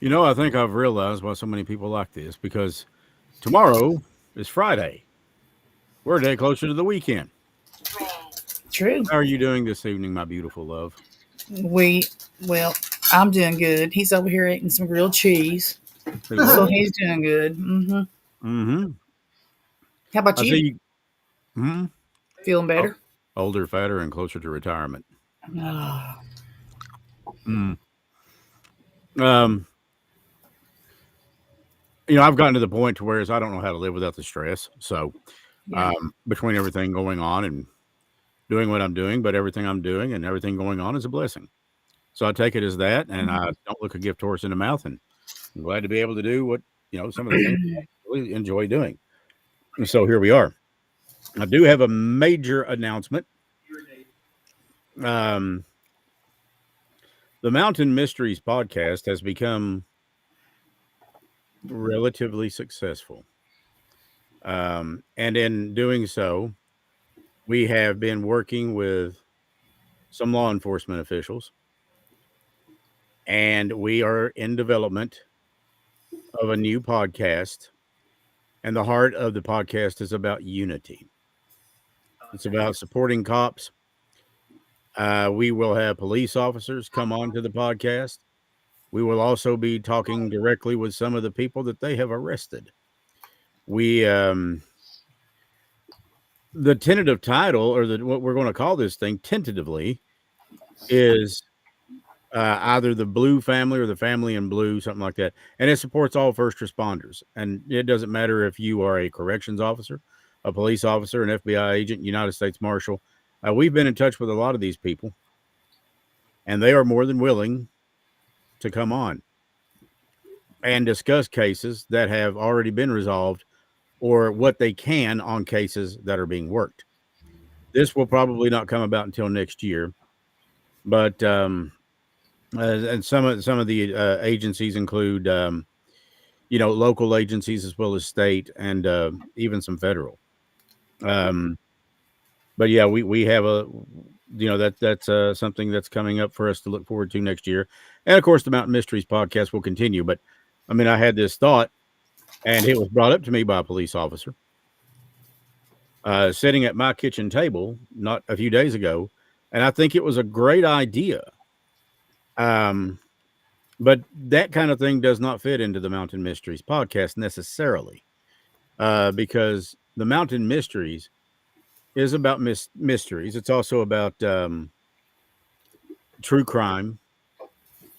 I think I've realized why so many people like this because tomorrow is Friday. We're a day closer to the weekend. True. How are you doing this evening, my beautiful love? We, well, I'm doing good. He's over here eating some grilled cheese, Who so is? he's doing good. Mm-hmm. How about I see you? you. Hmm. Feeling Oh, better? older, fatter, and closer to retirement. Oh, Mm. Um, I've gotten to the point to where I don't know how to live without the stress. So, yeah. between everything going on and doing what I'm doing, but everything I'm doing and everything going on is a blessing. So I take it as that, and I don't look a gift horse in the mouth. And I'm glad to be able to do what some of the things I really enjoy doing. And so here we are. I do have a major announcement. Um, the Mountain Mysteries podcast has become relatively successful. And in doing so, we have been working with some law enforcement officials, and we are in development of a new podcast. And the heart of the podcast is about unity. It's about supporting cops. We will have police officers come on to the podcast. We will also be talking directly with some of the people that they have arrested. We The tentative title, or what we're going to call this thing tentatively, is either the Blue family or the family in blue, something like that. And it supports all first responders. And it doesn't matter if you are a corrections officer, a police officer, an FBI agent, United States Marshal. We've been in touch with a lot of these people, and they are more than willing to come on and discuss cases that have already been resolved or what they can on cases that are being worked. This will probably not come about until next year, but and some of the agencies include local agencies as well as state and even some federal. Um, but yeah, we have that's something that's coming up for us to look forward to next year, and of course the Mountain Mysteries podcast will continue. But I mean, I had this thought, and it was brought up to me by a police officer sitting at my kitchen table not a few days ago, and I think it was a great idea. Um, but that kind of thing does not fit into the Mountain Mysteries podcast necessarily, because the Mountain Mysteries is about mysteries. It's also about true crime.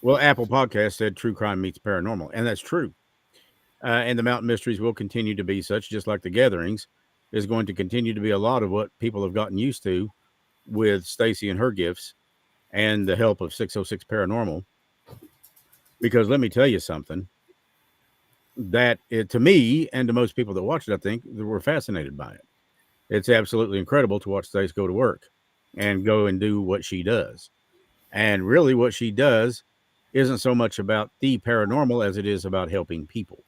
Well, Apple Podcast said true crime meets paranormal, and that's true. And the Mountain Mysteries will continue to be such, just like the Gatherings is going to continue to be a lot of what people have gotten used to with Stacy and her gifts and the help of 606 Paranormal. Because let me tell you something that to me and to most people that watch it, I think that we're fascinated by it. It's absolutely incredible to watch Stacy go to work and go and do what she does. And really, what she does isn't so much about the paranormal as it is about helping people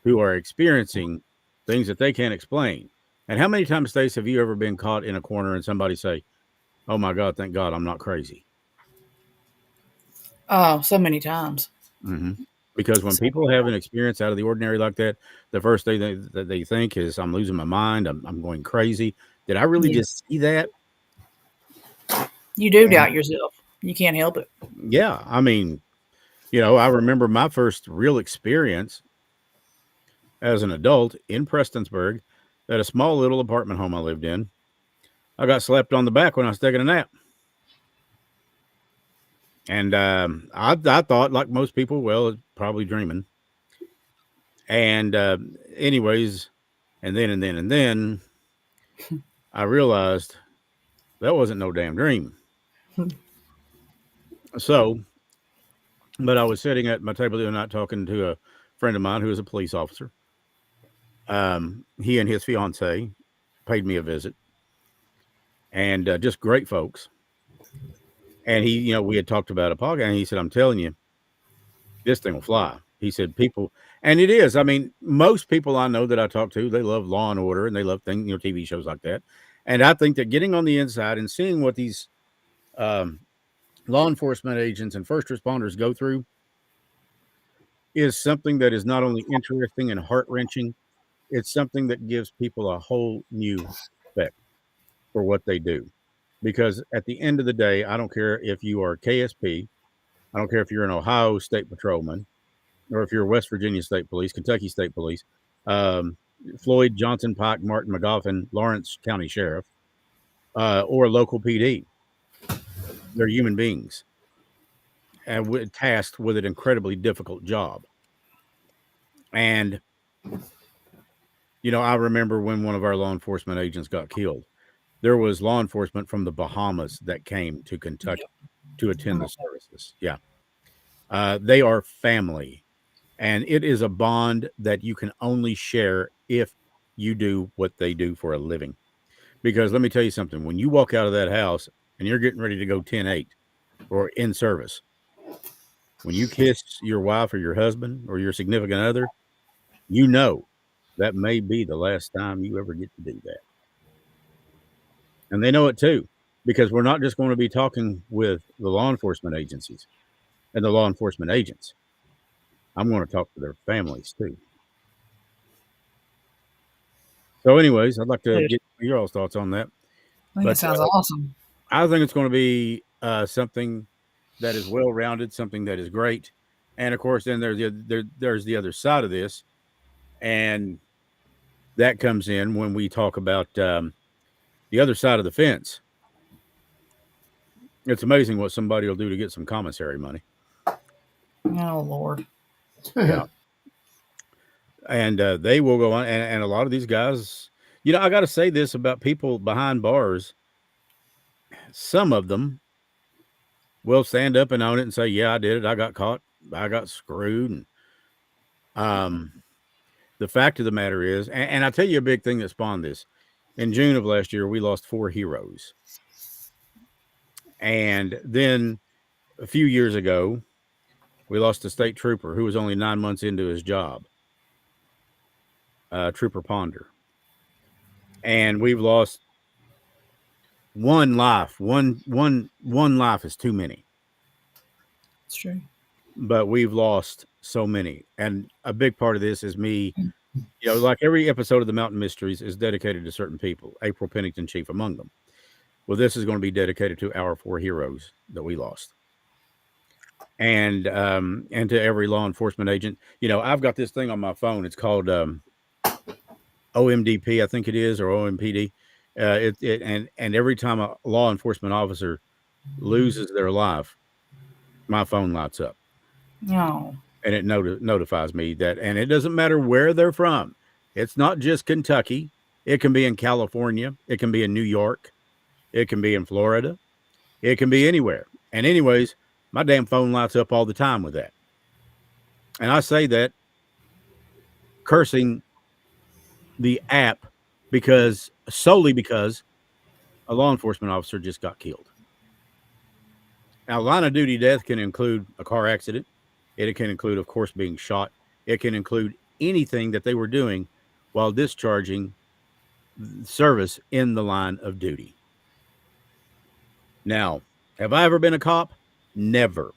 who are experiencing things that they can't explain. And how many times, Stace, have you ever been caught in a corner and somebody say, "Oh my God, thank God I'm not crazy"? Oh, so many times. Hmm. Because when So people many have an times. experience out of the ordinary like that, the first thing that they think is, "I'm losing my mind. I'm going crazy. Did I really Yeah. just see that?" You do And doubt yourself. You can't help it. yeah, I mean, I remember my first real experience as an adult in Prestonsburg at a small little apartment home I lived in. I got slapped on the back when I was taking a nap. And I thought, like most people, well, it's probably dreaming. And anyways, and then I realized that wasn't no damn dream. So, but I was sitting at my table the other night talking to a friend of mine who is a police officer. He and his fiance paid me a visit, and just great folks. And we had talked about a podcast, and he said, "I'm telling you, this thing will fly." He said, "People," and it is. I mean, most people I know that I talk to, they love Law and Order, and they love things, TV shows like that. And I think that getting on the inside and seeing what these um, law enforcement agents and first responders go through is something that is not only interesting and heart wrenching, it's something that gives people a whole new respect for what they do. Because at the end of the day, I don't care if you are KSP, I don't care if you're an Ohio State Patrolman, or if you're West Virginia State Police, Kentucky State Police, um, Floyd, Johnson, Pike, Martin, McGoffin, Lawrence County Sheriff, or local PD. They're human beings and tasked with an incredibly difficult job. And, I remember when one of our law enforcement agents got killed, there was law enforcement from the Bahamas that came to Kentucky Yep. to attend the services. Yeah. They are family. And it is a bond that you can only share if you do what they do for a living. Because let me tell you something, when you walk out of that house and you're getting ready to go 10-8 or in service, when you kiss your wife or your husband or your significant other, you know that may be the last time you ever get to do that. And they know it too, because we're not just going to be talking with the law enforcement agencies and the law enforcement agents. I'm going to talk to their families too. So, anyways, I'd like to Good. get your all's thoughts on that. I think it But sounds awesome. I think it's going to be something that is well rounded, something that is great. And of course, then there's the other side of this, and that comes in when we talk about the other side of the fence. It's amazing what somebody will do to get some commissary money. Oh Lord. Yeah, and they will go on, and a lot of these guys, I got to say this about people behind bars. Some of them will stand up and own it and say, "Yeah, I did it. I got caught. I got screwed." And the fact of the matter is, and I'll tell you a big thing that spawned this. In June of last year, we lost 4 heroes. And then a few years ago, we lost a state trooper who was only 9 months into his job, Trooper Ponder. And we've lost one life. One life is too many, It's true. but we've lost so many. And a big part of this is me, like every episode of the Mountain Mysteries is dedicated to certain people, April Pennington chief among them. Well, this is going to be dedicated to our 4 heroes that we lost. And to every law enforcement agent. I've got this thing on my phone. It's called OMDP, I think it is, or OMPD. And every time a law enforcement officer loses their life, my phone lights up No. and it notifies me that. And it doesn't matter where they're from. It's not just Kentucky. It can be in California. It can be in New York. It can be in Florida. It can be anywhere. And anyways, my damn phone lights up all the time with that. And I say that cursing the app solely because a law enforcement officer just got killed. Now, line of duty death can include a car accident. It can include, of course, being shot. It can include anything that they were doing while discharging service in the line of duty. Now, have I ever been a cop? Never.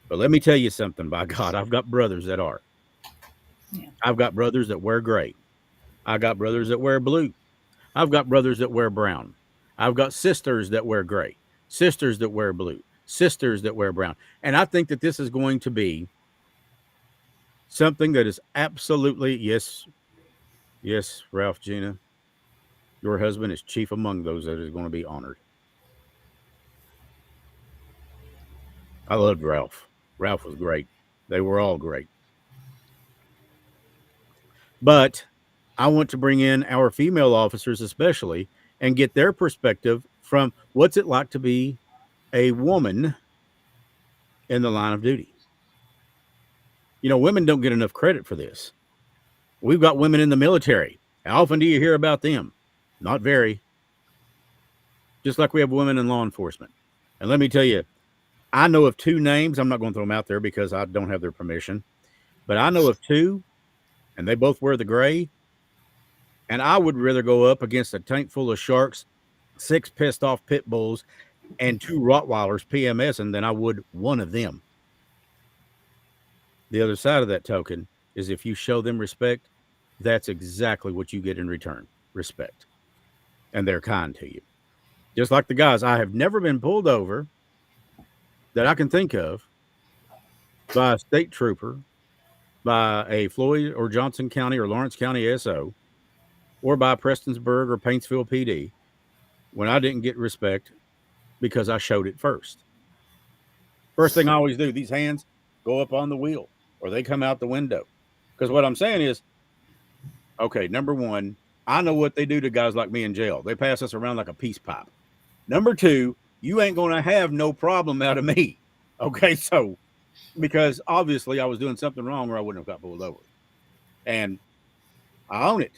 But let me tell you something, by God, I've got brothers that are. Yeah. I've got brothers that wear gray. I got brothers that wear blue. I've got brothers that wear brown. I've got sisters that wear gray, sisters that wear blue, sisters that wear brown. And I think that this is going to be something that is absolutely, yes, Ralph, Gina, your husband is chief among those that is going to be honored. I loved Ralph. Ralph was great. They were all great. But I want to bring in our female officers, especially, and get their perspective from what's it like to be a woman in the line of duty. Women don't get enough credit for this. We've got women in the military. How often do you hear about them? Not very. Just like we have women in law enforcement. And let me tell you, I know of 2 names. I'm not going to throw them out there because I don't have their permission. But I know of 2, and they both wear the gray. And I would rather go up against a tank full of sharks, 6 pissed off pit bulls, and 2 Rottweilers PMSing than I would one of them. The other side of that token is if you show them respect, that's exactly what you get in return, respect. And they're kind to you. Just like the guys, I have never been pulled over that I can think of by a state trooper, by a Floyd or Johnson County or Lawrence County SO, or by Prestonsburg or Paintsville PD when I didn't get respect because I showed it first. First thing I always do, these hands go up on the wheel or they come out the window. Because what I'm saying is, okay, number one, I know what they do to guys like me in jail. They pass us around like a peace pipe. Number two, you ain't going to have no problem out of me. Okay, so because obviously I was doing something wrong or I wouldn't have got pulled over. And I own it.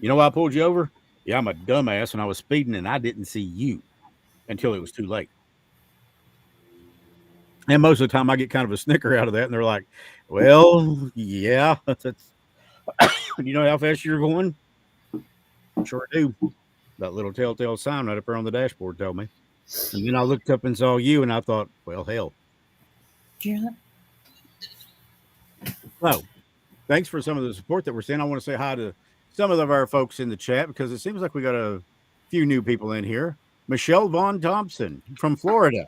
You know why I pulled you over? Yeah, I'm a dumbass and I was speeding and I didn't see you until it was too late. And most of the time I get kind of a snicker out of that and they're like, well, yeah, that's you know how fast you're going? Sure do. That little telltale sign right up there on the dashboard told me. And then I looked up and saw you and I thought, well, hell. Did you hear that? So thanks for some of the support that we're seeing. I want to say hi to some of our folks in the chat because it seems like we got a few new people in here. Michelle Vaughn Thompson from Florida.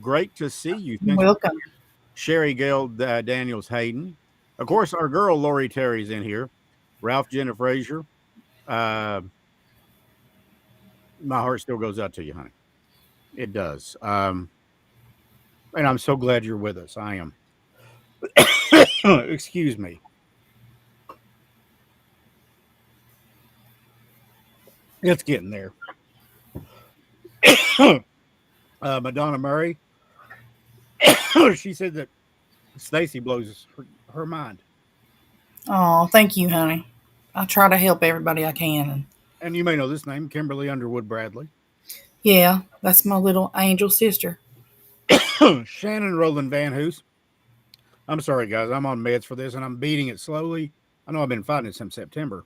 Great to see you. Thanks. Welcome. Sherry Gale Daniels Hayden. Of course, our girl Lori Terry's in here. Ralph Jenna Frazier. My heart still goes out to you, honey. It does. And I'm so glad you're with us. I am. Excuse me. It's getting there. Madonna Murray. She said that Stacy blows her mind. Oh, thank you, honey. I try to help everybody I can. And you may know this name, Kimberly Underwood Bradley. Yeah, that's my little angel sister. Shannon Roland Van Hoos. I'm sorry, guys. I'm on meds for this, and I'm beating it slowly. I know I've been fighting it since September.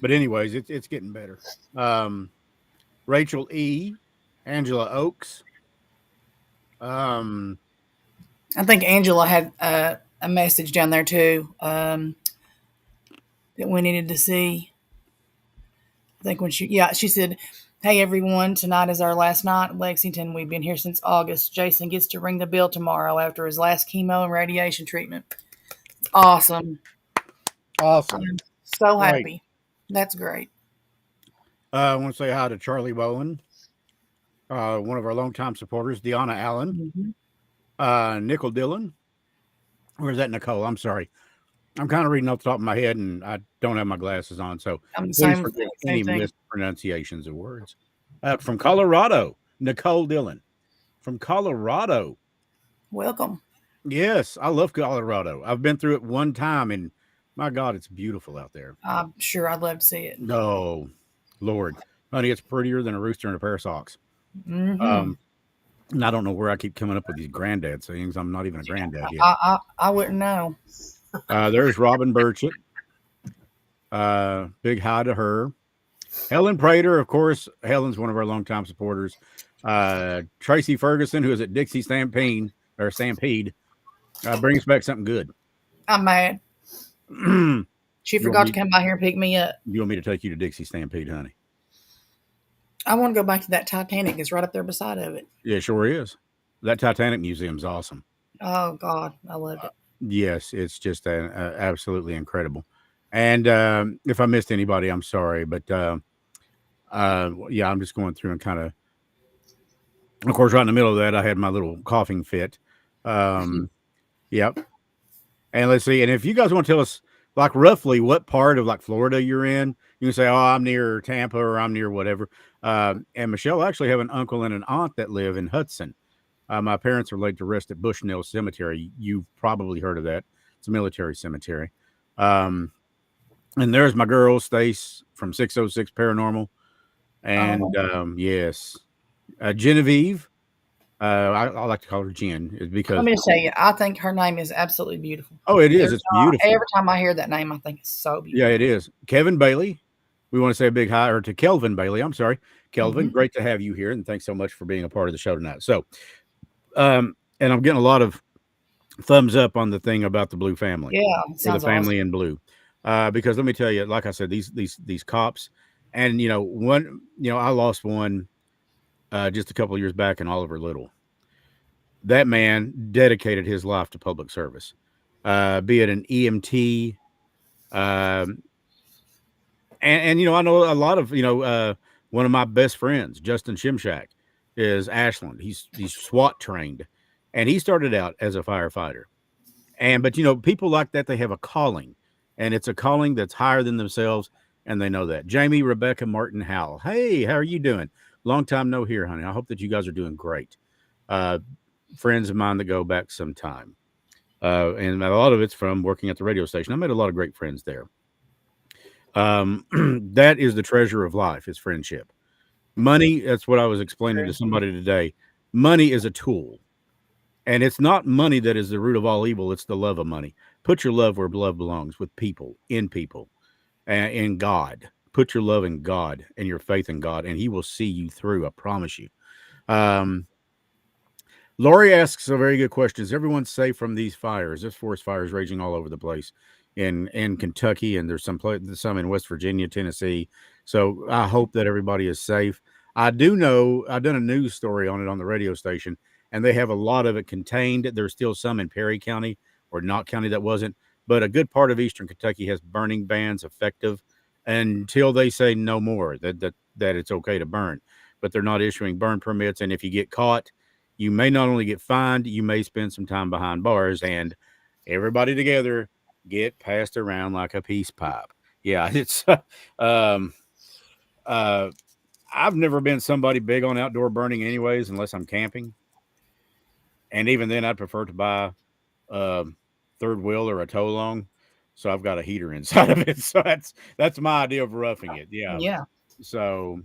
But anyways, it's getting better. Rachel E. Angela Oakes. I think Angela had a message down there too that we needed to see. I think when she said, "Hey everyone, tonight is our last night in Lexington. We've been here since August. Jason gets to ring the bell tomorrow after his last chemo and radiation treatment." It's awesome. Awesome. I'm so Great. happy. That's great. I want to say hi to Charlie Bowen, one of our longtime supporters, Deanna Allen, Nicole Dillon. Where's that Nicole? I'm sorry. I'm kind of reading off the top of my head, and I don't have my glasses on, so I'm the please same forgive same any thing. mispronunciations of words. From Colorado, Nicole Dillon. From Colorado. Welcome. Yes, I love Colorado. I've been through it one time, and my God, it's beautiful out there. I'm sure I'd love to see it. No, Lord. Honey, it's prettier than a rooster in a pair of socks. Mm-hmm. And I don't know where I keep coming up with these granddad sayings. I'm not even a granddad yet. I wouldn't know. There's Robin Burchett. Big hi to her. Helen Prater, of course. Helen's one of our longtime supporters. Tracy Ferguson, who is at Dixie Stampede, brings back something good. I'm mad. You She forgot to come by here and pick me up. want me to take you to Dixie Stampede, honey? I want to go back to that Titanic. It's right up there beside of it. Yeah, it sure is. That Titanic museum's awesome. Oh God, I loved it. Yes, it's just absolutely incredible. And if I missed anybody, I'm sorry, but yeah, I'm just going through and kind of course, right in the middle of that, I had my little coughing fit. Yep. And let's see. And if you guys want to tell us, like, roughly what part of like Florida you're in, you can say, "Oh, I'm near Tampa," or "I'm near whatever." And Michelle actually have an uncle and an aunt that live in Hudson. My parents are laid to rest at Bushnell Cemetery. You've probably heard of that. It's a military cemetery. And there's my girl, Stace from 606 Paranormal. And yes, Genevieve. I like to call her Jen is because Let me just tell you, I think her name is absolutely beautiful. oh, it is. It's beautiful. Every time I hear that name, I think it's so beautiful. Yeah, it is. Kevin Bailey. We want to say a big hi or to Kelvin Bailey. I'm sorry, Kelvin. Mhm. Great to have you here, and thanks so much for being a part of the show tonight. So, And I'm getting a lot of thumbs up on the thing about the blue family Yeah, or the sounds awesome. family in blue. Because let me tell you, like I said, these cops, and I lost one just a couple of years back in Oliver Little. That man dedicated his life to public service, be it an EMT. Um, I know a lot of one of my best friends, Justin Shimshak, is Ashland. He's SWAT trained, and he started out as a firefighter. And but people like that, they have a calling, and it's a calling that's higher than themselves, and they know that. Jamie, Rebecca, Martin, Howell. Hey, how are you doing? Long time no hear, honey. I hope that you guys are doing great. Uh, Friends of mine that go back some time. And a lot of it's from working at the radio station. I made a lot of great friends there. That is the treasure of life, is friendship. Money, that's what I was explaining to True. somebody today. Money is a tool. And it's not money that is the root of all evil. It's the love of money. Put your love where love belongs, with people, and in God. Put your love in God and your faith in God, and He will see you through. I promise you. Um, Lori asks a very good question. Is everyone safe from these fires? This forest fire is raging all over the place in Kentucky, and there's some in West Virginia, Tennessee. So I hope that everybody is safe. I do know I've done a news story on it on the radio station, and they have a lot of it contained. There's still some in Perry County or Knott County that wasn't, but a good part of Eastern Kentucky has burning bans effective until they say no more, that it's okay to burn. But they're not issuing burn permits, and if you get caught, you may not only get fined, you may spend some time behind bars, and everybody together get passed around like a peace pipe. Yeah, it's um uh I've never been somebody big on outdoor burning anyways, unless I'm camping. And even then I'd prefer to buy um third wheel or a tow along. So I've got a heater inside of it. So that's my idea of roughing it. Yeah. Yeah. So,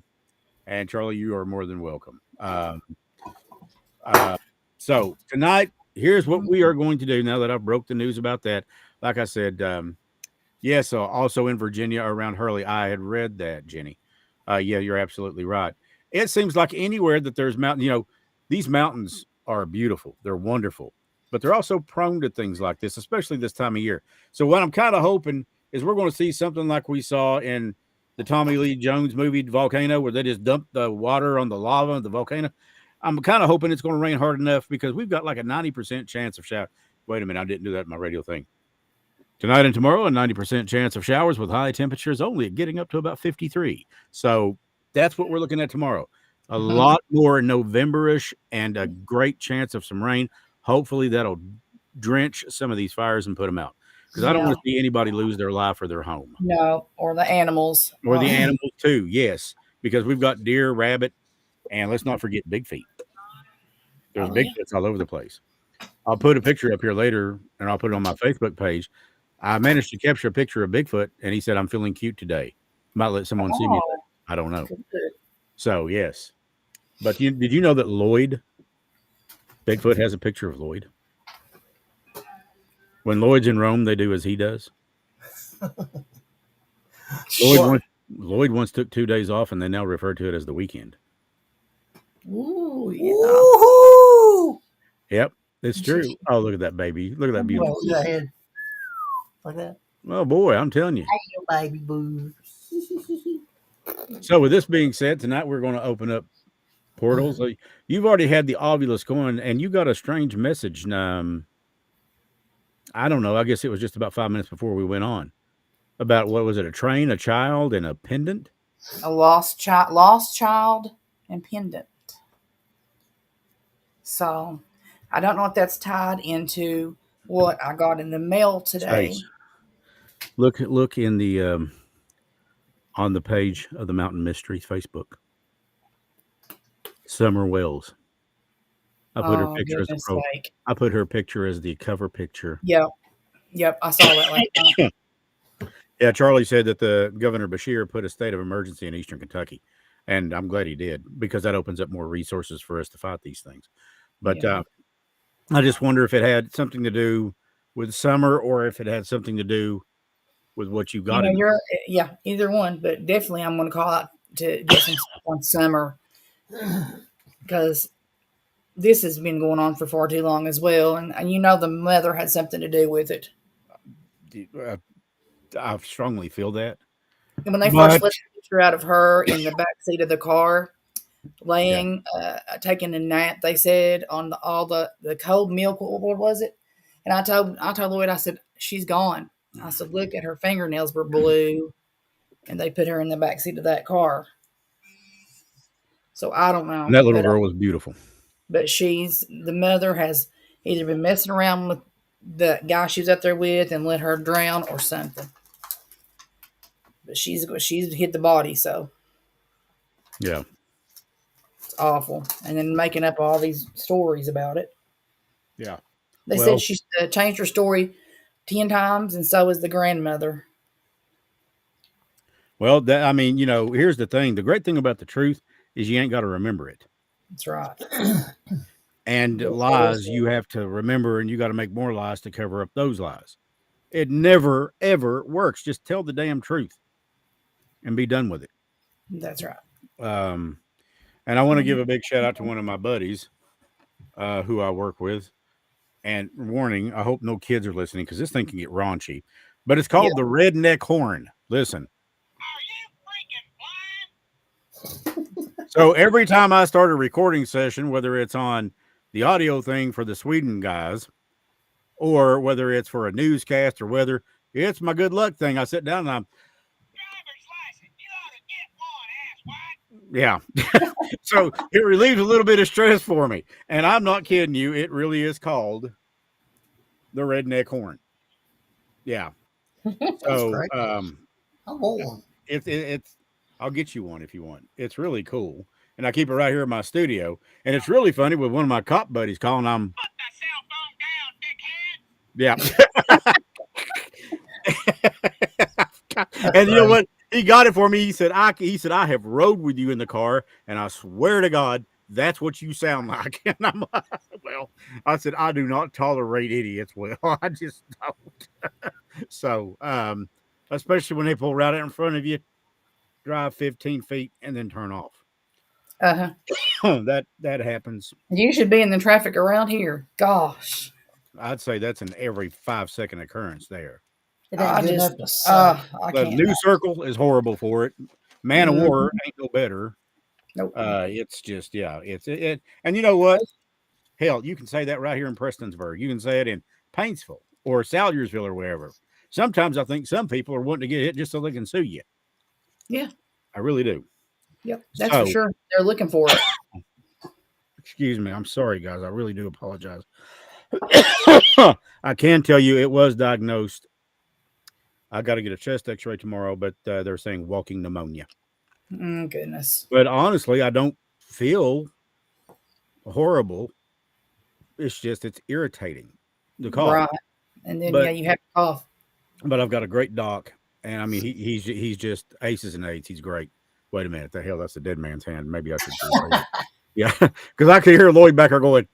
and Charlie, you are more than welcome. Uh, so tonight, here's what we are going to do. Now that I've broke the news about that, like I said, yes, also in Virginia around Hurley. I had read that, Jenny. Yeah, you're absolutely right. It seems like anywhere that there's mountain, these mountains are beautiful. They're wonderful, but they're also prone to things like this, especially this time of year. So what I'm kind of hoping is we're going to see something like we saw in the Tommy Lee Jones movie Volcano, where they just dumped the water on the lava of the volcano. I'm kind of hoping it's going to rain hard enough, because we've got like a 90% chance of shower. Wait a minute, I didn't do that in my radio thing. Tonight and tomorrow, a 90% chance of showers with high temperatures only getting up to about 53. So that's what we're looking at tomorrow. A lot more Novemberish and a great chance of some rain. Hopefully that'll drench some of these fires and put them out, because I don't Yeah. want to see anybody lose their life or their home, No, or the animals. or the animals too. Yes, because we've got deer, rabbit, and let's not forget big feet. There's Oh yeah. Bigfoots all over the place. I'll put a picture up here later, and I'll put it on my Facebook page. I managed to capture a picture of Bigfoot, and he said, "I'm feeling cute today." Might let someone see me later. Oh, I don't know. good. So yes, but did you know that Lloyd Bigfoot has a picture of Lloyd? When Lloyd's in Rome, they do as he does. Lloyd Sure. once Lloyd once took 2 days off, and they now refer to it as the weekend. Ooh, yeah. Woohoo! Yep, it's true. Oh, look at that baby! Look at that beautiful. Well, go ahead. Like that. Oh boy, I'm telling you. Hey, you baby boo. So with this being said, tonight we're going to open up portals. You've already had the Ovilus going, and you got a strange message. I don't know. I guess it was just about 5 minutes before we went on, about what was it? A train, a child, and a pendant. A lost child, and pendant. So, I don't know if that's tied into what I got in the mail today. Stace, look in the on the page of the Mountain Mysteries Facebook. Summer Wells. I put her Oh picture as a goodness pro. sake! I put her picture as the cover picture. Yep, yep. I saw that last night. Yeah, Charlie said that the Governor Bashir put a state of emergency in Eastern Kentucky, and I'm glad he did, because that opens up more resources for us to fight these things. But Yeah. I just wonder if it had something to do with summer, or if it had something to do with what you got in. Yeah, either one, but definitely I'm going to call out to get some stuff on summer, because this has been going on for far too long as well, and you know the mother had something to do with it. Uh, I strongly feel that. And when they first But let the picture out of her in the back seat of the car, yeah, laying, taking a nap, they said on all the cold milk. What was it? And I told Lloyd, I said she's gone. I said look at her fingernails were blue, and they put her in the back seat of that car. So I don't and know, that little girl was beautiful. but she's the mother has either been messing around with the guy she was up there with and let her drown or something. But she's hit the body, so Yeah. it's awful. And then making up all these stories about it. Yeah. They said Well, she changed her story 10 times, and so is the grandmother. that I mean, here's the thing. The great thing about the truth is you ain't got to remember it. That's right. And Go lies, first. you have to remember, and you got to make more lies to cover up those lies. It never ever works. Just tell the damn truth and be done with it. That's right. Um, and I want to give a big shout out to one of my buddies who I work with. And warning, I hope no kids are listening because this thing can get raunchy. But it's Yeah. called the redneck horn. Listen. So every time I start a recording session, whether it's on the audio thing for the Sweden guys, or whether it's for a newscast or whether it's my good luck thing, I sit down and I'm, yeah. So it relieves a little bit of stress for me. And I'm not kidding you. It really is called the redneck horn. Yeah. That's So great. I want one. it's I'll get you one if you want. It's really cool. And I keep it right here in my studio. And it's really funny with one of my cop buddies calling. I'm yeah. And you know what? He got it for me. He said I have rode with you in the car, and I swear to God, that's what you sound like. And I'm like, well, I said I do not tolerate idiots. Well, I just don't. So, especially when they pull right out in front of you, drive 15 feet and then turn off. Uh huh. That happens. You should be in the traffic around here. Gosh, I'd say that's an every 5-second occurrence there. It ain't I good just, enough to say. I The can't. New Circle is horrible for it. Man of Mm, War ain't no better. nope. It's just yeah, it. And you know what? Hell, you can say that right here in Prestonsburg. You can say it in Paintsville or Salyersville or wherever. Sometimes I think some people are wanting to get hit just so they can sue you. Yeah. I really do. Yep. That's for So, sure. They're looking for it. excuse me. I'm sorry, guys. I really do apologize. I can tell you it was diagnosed. I got to get a chest X-ray tomorrow, but they're saying walking pneumonia. Goodness. But honestly, I don't feel horrible. It's just it's irritating the cough. Right. And then yeah, But you have to cough. I've got a great doc, and I mean he's just aces and eights. He's great. Wait a minute, the hell that's a dead man's hand. Maybe I should. Yeah, because I could hear Lloyd back there going.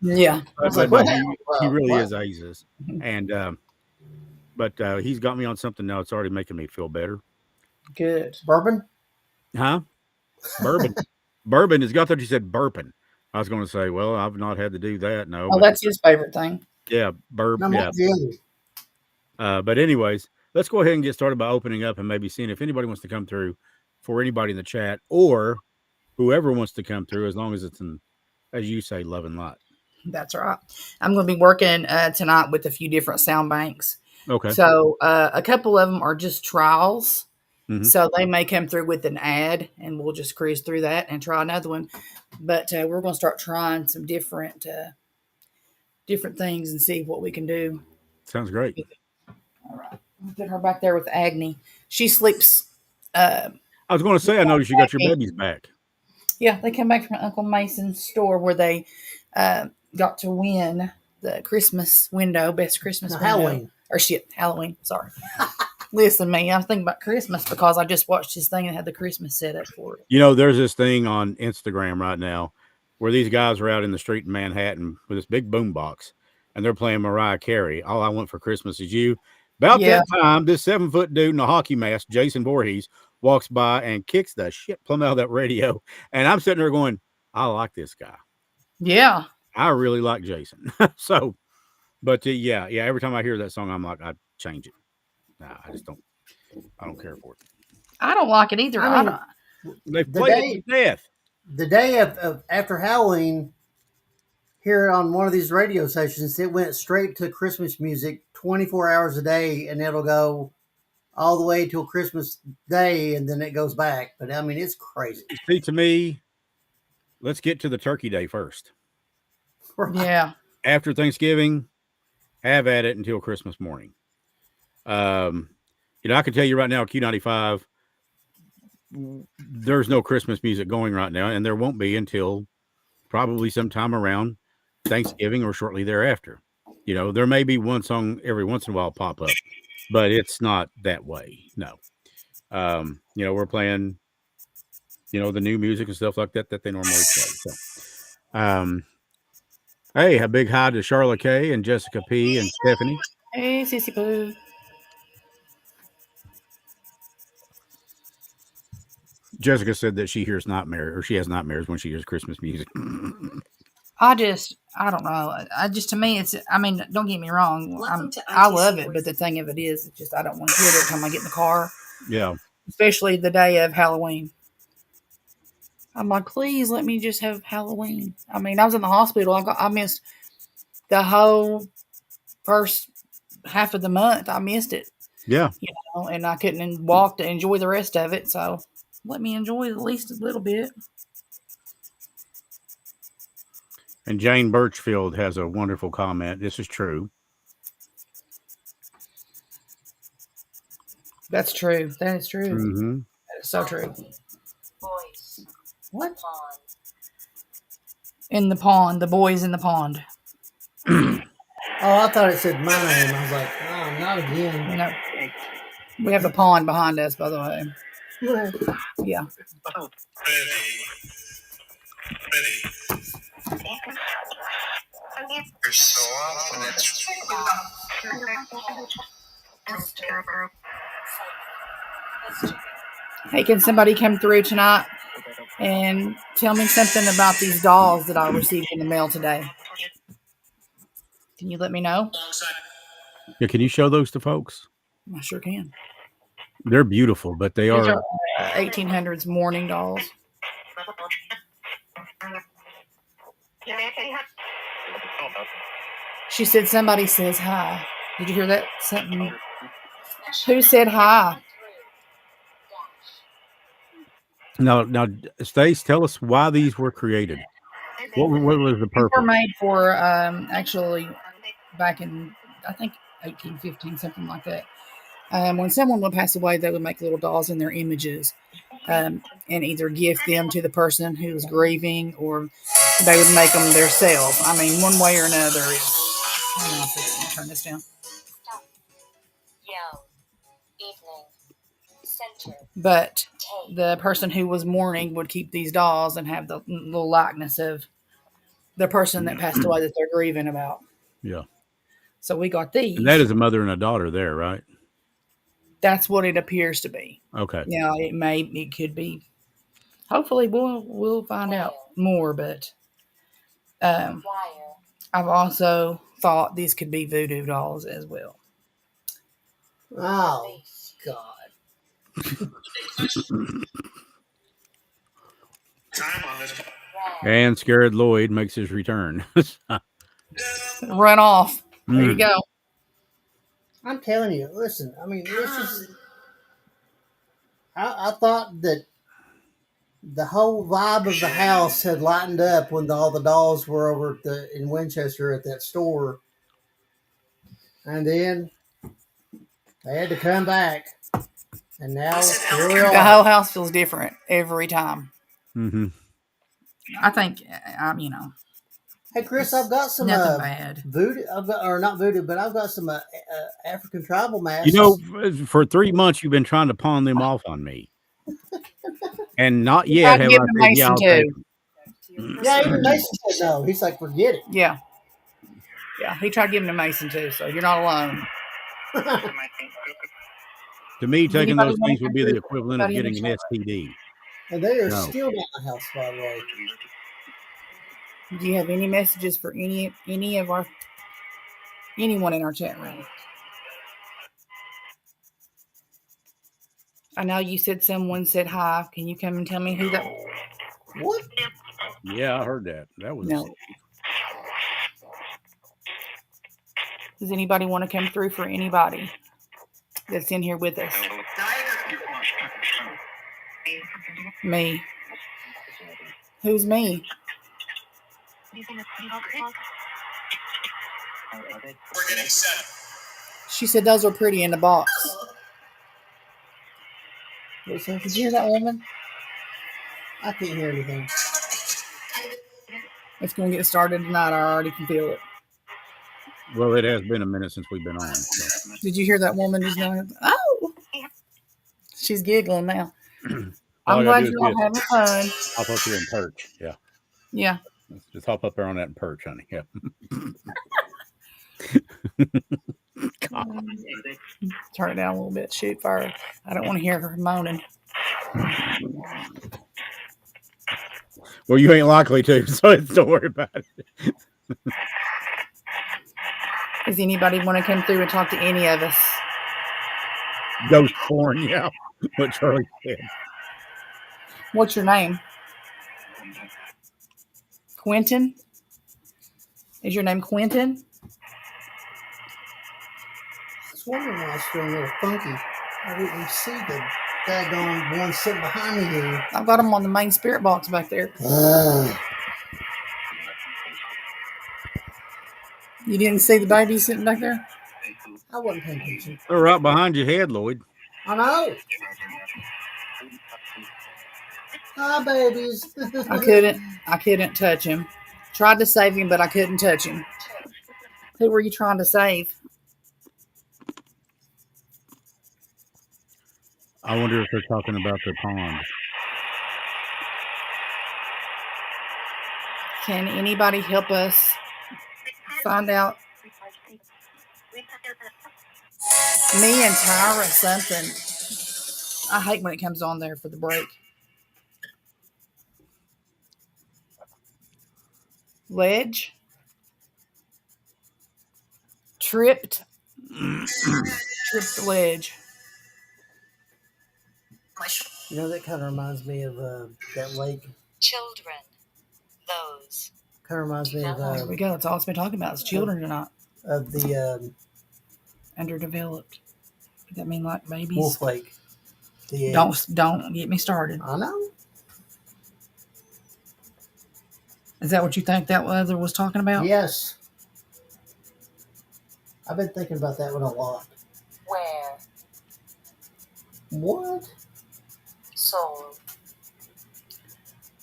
Yeah. I was But like, no, what? he really What? is aces, and but he's got me on something now. It's already making me feel better. Good. Bourbon? Huh? Bourbon. Bourbon is got that you said burping. I was going to say, well, I've not had to do that. No, Oh, but that's his favorite thing. yeah, burp. No, Yeah. not the But anyways, let's go ahead and get started by opening up and maybe seeing if anybody wants to come through for anybody in the chat or whoever wants to come through, as long as it's in, as you say, love and light. That's right. I'm going to be working tonight with a few different sound banks. Okay. So a couple of them are just trials. Mhm. So they may come through with an ad, and we'll just cruise through that and try another one. But we're going to start trying some different things and see what we can do. Sounds great. All right. I'll put her back there with Agni. She sleeps. I was going to say, I noticed you got your babies back. Yeah, they come back from Uncle Mason's store where they got to win the Christmas window, best Christmas window. Halloween. Or shit, Halloween. Sorry. Listen, me, I'm thinking about Christmas because I just watched this thing and had the Christmas set up for it. There's this thing on Instagram right now where these guys are out in the street in Manhattan with this big boom box and they're playing Mariah Carey. All I Want for Christmas Is You. About Yeah. that time, this 7-foot dude in a hockey mask, Jason Voorhees, walks by and kicks the shit plumb out of that radio. And I'm sitting there going, I like this guy. Yeah. I really like Jason. So, but yeah. Every time I hear that song, I'm like, I change it. Nah, I just don't. I don't care for it. I don't like it either. I I mean, don't. They've the played it to day death. the day of after Halloween, here on one of these radio stations, it went straight to Christmas music 24 hours a day, and it'll go all the way till Christmas Day, and then it goes back. But I mean, it's crazy. See, to me, let's get to the Turkey Day first. Yeah. After Thanksgiving, have at it until Christmas morning. I can tell you right now, Q95, there's no Christmas music going right now, and there won't be until probably sometime around Thanksgiving or shortly thereafter. There may be one song every once in a while pop up, but it's not that way. No. We're playing, the new music and stuff like that they normally play. So, hey, a big hi to Charlotte K and Jessica P and Stephanie. Hey, Sissy Pooh. Jessica said that she hears nightmares, or she has nightmares when she hears Christmas music. I don't know. To me, I mean, don't get me wrong. I love it, but the thing of it is, it's just, I don't want to hear it every time I get in the car. Yeah. Especially the day of Halloween. I'm like, please let me just have Halloween. I mean, I was in the hospital. I missed the whole first half of the month. I missed it. Yeah. And I couldn't walk to enjoy the rest of it. So let me enjoy at least a little bit. And Jane Birchfield has a wonderful comment. This is true. That's true. That is true. Mm-hmm. That is so true. Boys. What? Pond. In the pond. The boys in the pond. Oh, I thought it said my name. I was like, oh, not again. No. We have a pond behind us, by the way. Yeah. You're so awesome. Hey, can somebody come through tonight and tell me something about these dolls that I received in the mail today? Can you let me know? Yeah, can you show those to folks? I sure can. They're beautiful, but they These are are 1800s mourning dolls. She said somebody says hi. Did you hear that? Something. Who said hi? now, Stace, tell us why these were created. What was the These purpose? were made for actually back in, I think, 1815, something like that. When someone would pass away, they would make little dolls in their images and either gift them to the person who was grieving, or they would make them themselves. I mean, one way or another. Hang on a second, let me turn this down. Yell. Evening. Center. But the person who was mourning would keep these dolls and have the little likeness of the person that passed away that they're grieving about. Yeah. So we got these. And that is a mother and a daughter there, right? That's what it appears to be. Okay. Now it could be. Hopefully we'll find out more, but Wire. I've also thought these could be voodoo dolls as well. Oh, God. And Scared Lloyd makes his return. Run off. There you go. I'm telling you, listen, I mean, this is. I thought that the whole vibe of the house had lightened up when all the dolls were over in Winchester at that store. And then they had to come back. And now here we The are. whole house feels different every time. Mm-hmm. I think, Hey, Chris, I've got some nothing bad. voodoo. Not voodoo, but I've got some African tribal masks. For 3 months, you've been trying to pawn them off on me. And not Tried yet to have give I them said, Mason, yeah, I'll too. take them. Yeah, even Mason said no. He's like, forget it. Yeah. Yeah, he tried giving to Mason too, so you're not alone. To me, taking Anybody those wanna things would be the come equivalent of Anybody in getting the an STD. And they are No. still not in the house, by the way. Do you have any messages for anyone in our chat room? I know you said someone said hi. Can you come and tell me who that? What? Yeah, I heard that. That was No. Does anybody want to come through for anybody that's in here with us? Me. Who's me? She said those are pretty in the box. Did you hear that woman? I can't hear anything. It's going to get started tonight. I already can feel it. Well, it has been a minute since we've been on. So. Did you hear that woman just going, oh? She's giggling now. All I'm I gotta glad do you're is all having fun. hop up here and perch. Yeah. Yeah. Just hop up there on that and perch, honey. Yeah. Turn it down a little bit. Shoot fire. I don't want to hear her moaning. Well, you ain't likely to, so don't worry about it. Does anybody want to come through and talk to any of us? Ghost porn, yeah. What Charlie said. What's your name? Quentin? Is your name Quentin? I was wondering why I was feeling a little funky. I didn't see the daggone one sitting behind me here. I've got them on the main spirit box back there. You didn't see the baby sitting back there? I wasn't paying attention. They're right behind your head, Lloyd. I know. Hi, babies. I couldn't touch him. Tried to save him, but I couldn't touch him. Who were you trying to save? I wonder if they're talking about the pond. Can anybody help us find out? Me and Tyra something. I hate when it comes on there for the break. Ledge. Tripped. Tripped the ledge. You know, that kind of reminds me of that lake. Children. Those. Kind of reminds me of There we go. That's all it's been talking about. It's children or not. Of the Underdeveloped. Does that mean like babies? Wolf Lake. Don't get me started. I know. Is that what you think that other was talking about? Yes. I've been thinking about that one a lot. Where? What? Soul.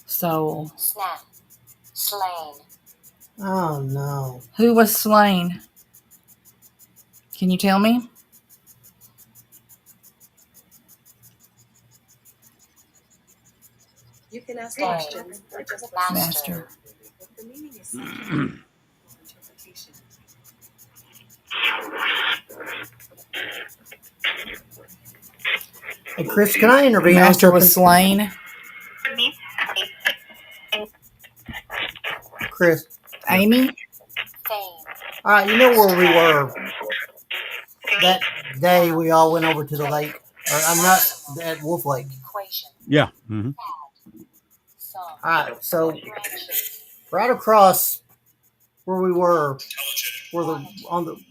Soul. Snap. Slain. Oh, no. Who was slain? Can you tell me? You can ask Slay. questions or just Master. the meaning is subject to interpretation. Hey, Chris, can I intervene? Master was slain. Chris. Amy? Fame. All right, you know where we were that day we all went over to the lake? Or I'm not at Wolf Lake. Equation. Yeah. Mm-hmm. Song. All right, so Branches. right across where we were,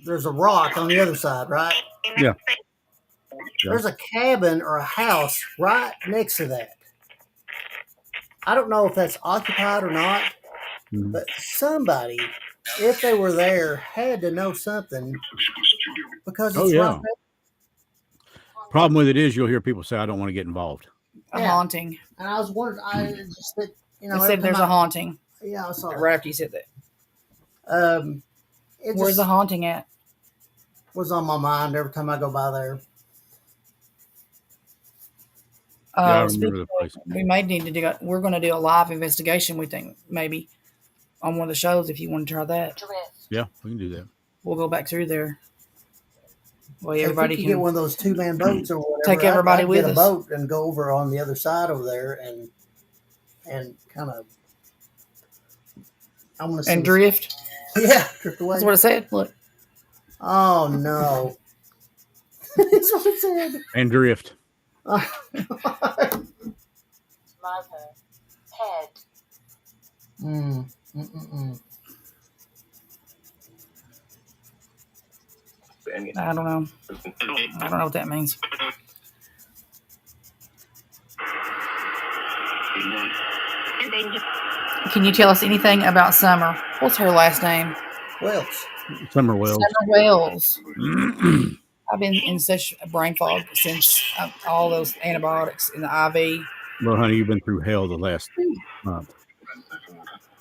there's a rock on the other side, right? Yeah. There's a cabin or a house right next to that. I don't know if that's occupied or not, Mm-hmm. but somebody, if they were there, had to know something because it's right there. Problem with it is you'll hear people say, I don't want to get involved. A Yeah. haunting. And I was wondering, I just that They said there's a haunting. Yeah, I saw that. Right after you said that. It Where's just the haunting at? was on my mind every time I go by there. Yeah, I remember Speaking the of, place. we may need to do. We're going to do a live investigation. We think maybe on one of the shows if you want to try that. Drift. Yeah, we can do that. We'll go back through there. Well, If we everybody could can get one of those 2-man boats or whatever. Take everybody I'd with get us. a boat and go over on the other side over there and kind of I'm gonna see. And drift. Yeah, drift away. That's what it said. Look. Oh no. That's what it said. And drift. Oh, Mother. Head. mm, mm, mm, mm. I don't know. I don't know what that means. Can you tell us anything about Summer? What's her last name? Welch. Summer Wells. Summer Wells. I've been in such a brain fog since all those antibiotics in the IV. Well, honey, you've been through hell the last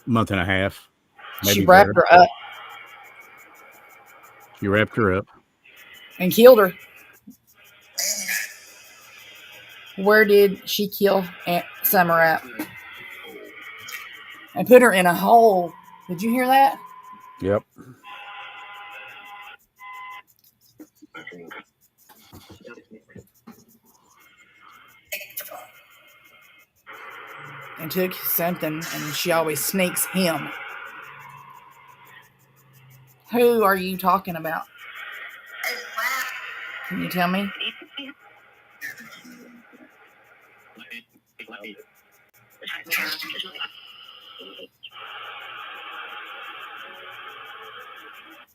month and a half. She wrapped her up You wrapped her up. and killed her. Where did she kill Aunt Summer at? And put her in a hole. Did you hear that? Yep. And took something, and she always sneaks him. Who are you talking about? Can you tell me?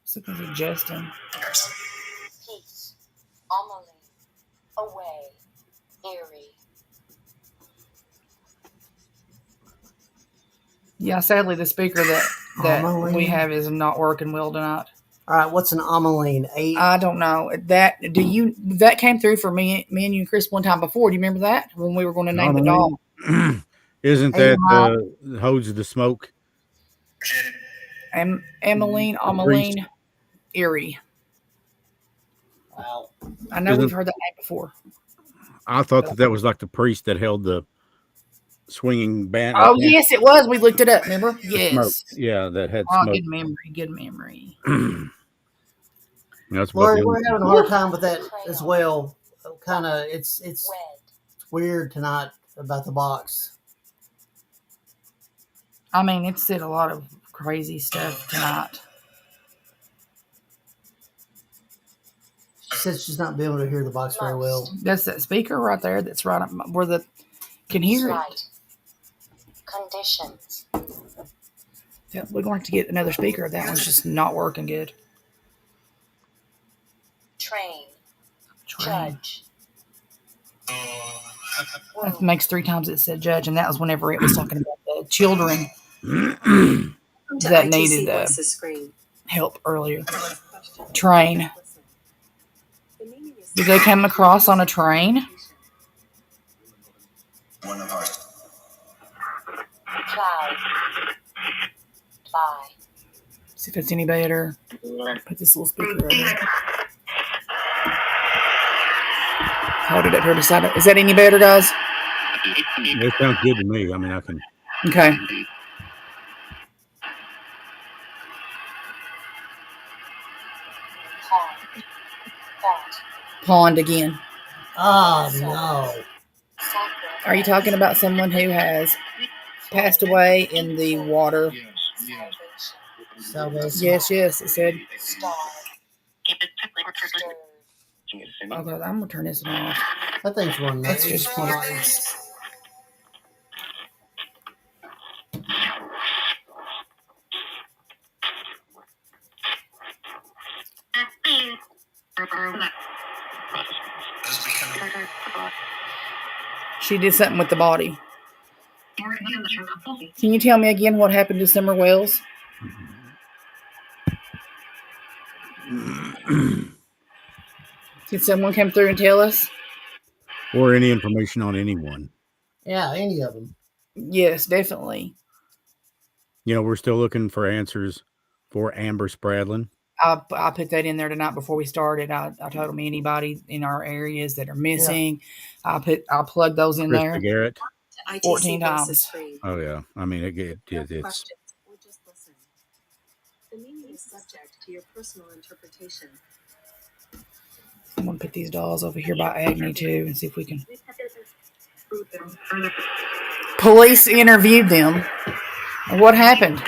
Something's adjusting. Peace. Amelie. Away. Eerie. Yeah, sadly, the speaker that Amelie. we have is not working well tonight. All right, what's an ameline? 8. I don't know that came through for me and you and Chris one time before. Do you remember that when we were going to name the dog? Isn't that holds the smoke? Ameline, Erie. Wow. I know we've heard that name before. I thought that was like the priest that held the swinging band. Oh, yes, it was. We looked it up, remember? Yes. Smoke. Yeah, that had Oh, smoke. good memory. That's what We're having a hard time with that as well. Kind of, it's Wed. weird tonight about the box. I mean, it said a lot of crazy stuff tonight. She said she's not being able to hear the box very well. That's that speaker right there that's right up where the can hear it. Right. Conditions. Yeah, we're going to have to get another speaker. That one's just not working good. Train. Train. Judge. That makes 3 times it said judge, and that was whenever it was talking about the children that needed help earlier. Train. Did they come across on a train? Cloud. Fly. See if it's any better. Put this little speaker right here. Hold it up here beside it. Is that any better, guys? It sounds good to me. I mean, I can. Okay. Pond. Fat. Pond again. Oh, no. Sacred. Are you talking about someone who has passed away in the water? Salvation. Salvation. Yes, it said. Star. Stirred. Okay, I'm going to turn this one off. That thing's running. That's It's just nice. She did something with the body. Can you tell me again what happened to Summer Wells? Did someone come through and tell us? Or any information on anyone. Yeah, any of them. Yes, definitely. You know, we're still looking for answers for Amber Spradlin. I put that in there tonight before we started. I told them anybody in our areas that are missing. Yeah. I'll plug those in there. Krista Garrett. 14 times. Oh yeah, I mean it's. Or just listen. The meaning is subject to your personal interpretation. I'm gonna put these dolls over here by Agni too, and see if we can. Police interviewed them. What happened?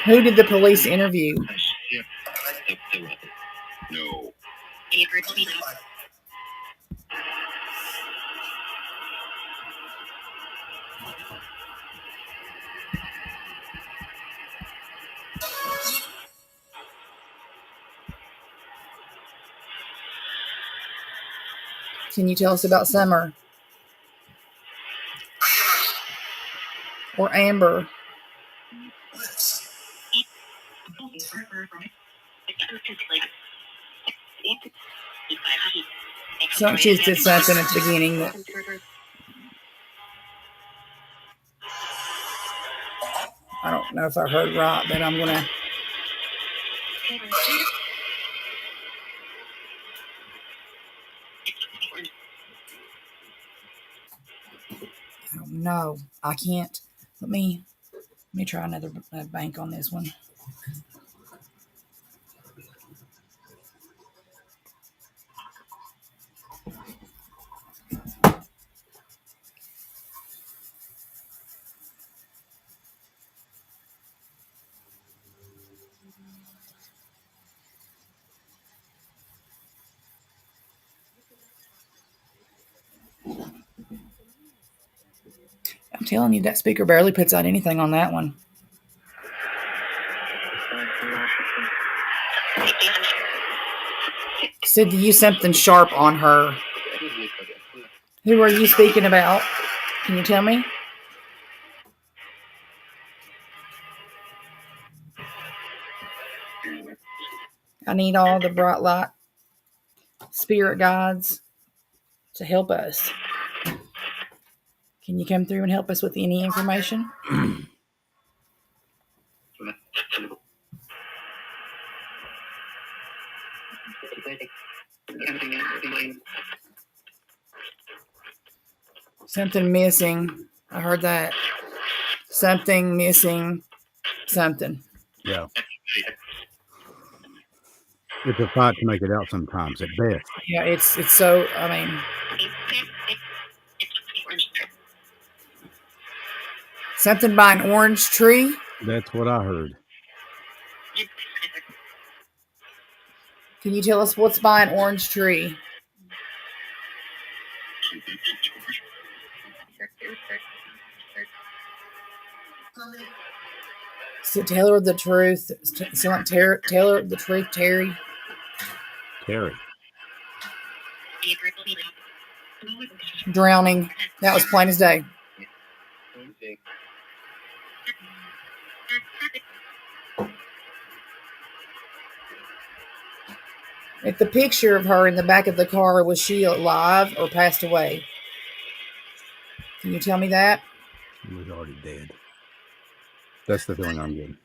Who did the police interview? No. Can you tell us about Summer? Or Amber? So she did something at the beginning that I don't know if I heard right, but I'm gonna. I don't know. I can't. Let me try another bank on this one. I'm telling you, that speaker barely puts out anything on that one. Said to use something sharp on her. Who are you speaking about? Can you tell me? I need all the bright light spirit guides to help us. Can you come through and help us with any information? Something missing. I heard that. Something missing. Something. Yeah. It's a fight to make it out sometimes, at best. Yeah, it's so. I mean, something by an orange tree. That's what I heard. Can you tell us what's by an orange tree? So tell her the truth. Tell her the truth, Terry. Terry. Drowning. That was plain as day. If the picture of her in the back of the car, was she alive or passed away? Can you tell me that? He was already dead. That's the feeling I'm getting.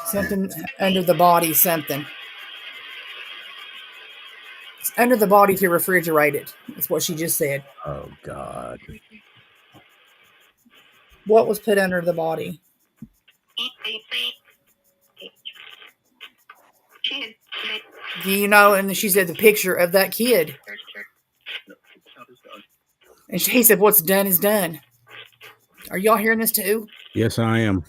Something under the body, something. It's under the body to refrigerate it. That's what she just said. Oh, God. What was put under the body? Do you know? And she said the picture of that kid. And he said, what's done is done. Are y'all hearing this too? Yes, I am.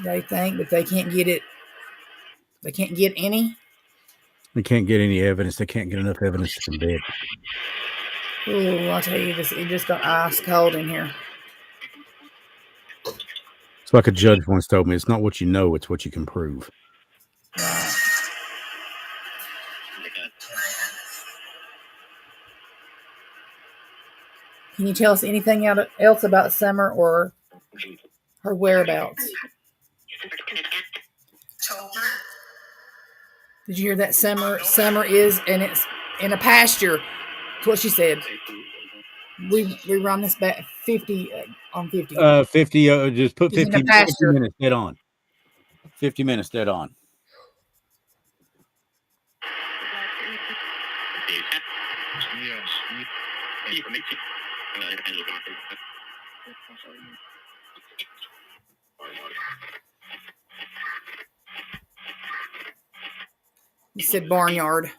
They think, but they can't get it. They can't get any. They can't get any evidence. They can't get enough evidence to convict. Oh, I'll tell you this. It just got ice cold in here. It's like a judge once told me, it's not what you know, it's what you can prove. Right. Can you tell us anything else about Summer or her whereabouts? Did you hear that? Summer is, and it's in a pasture. That's what she said. We run this back 50 on 50. 50, just put She's in 50 the pasture. minutes dead on. 50 minutes dead on. You said barnyard.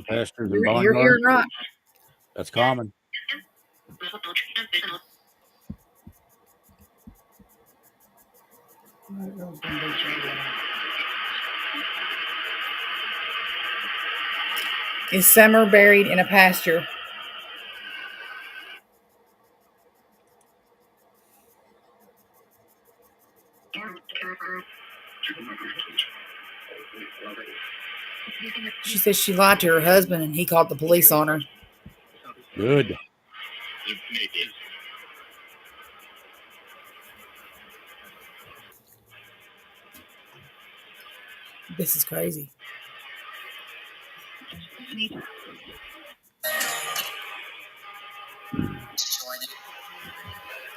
Pastures and You're barnyard. hearing right. That's common. Is Summer buried in a pasture? She says she lied to her husband and he called the police on her. Good. This is crazy.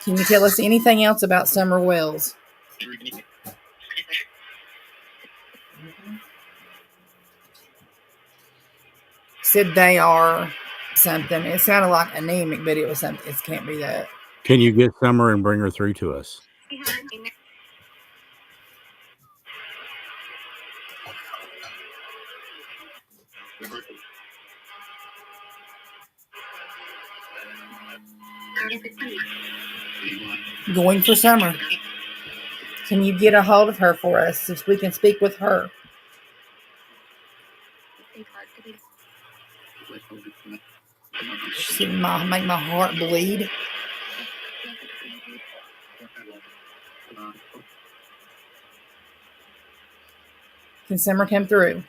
Can you tell us anything else about Summer Wells? Said they are something. It sounded like anemic, but it was something. It can't be that. Can you get Summer and bring her through to us? Going for Summer. Can you get a hold of her for us so we can speak with her? She said, make my heart bleed. Can Summer come through?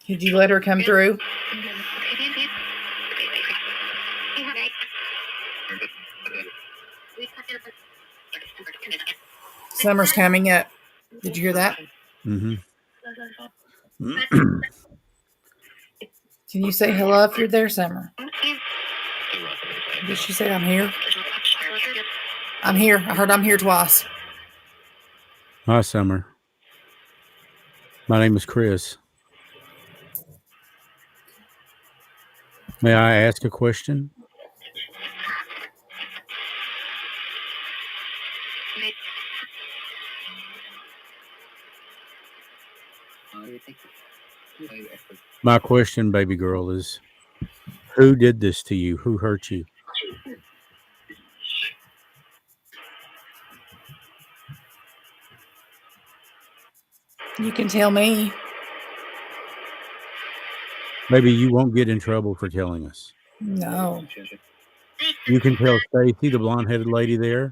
Could you let her come through? Summer's coming up. Did you hear that? Mm-hmm. Can you say hello if you're there, Summer? Did she say I'm here? I'm here. I heard I'm here twice. Hi, Summer. My name is Chris. May I ask a question? My question, baby girl, is who did this to you? Who hurt you? You can tell me. Maybe you won't get in trouble for telling us. No. You can tell Stacy, the blonde-headed lady there.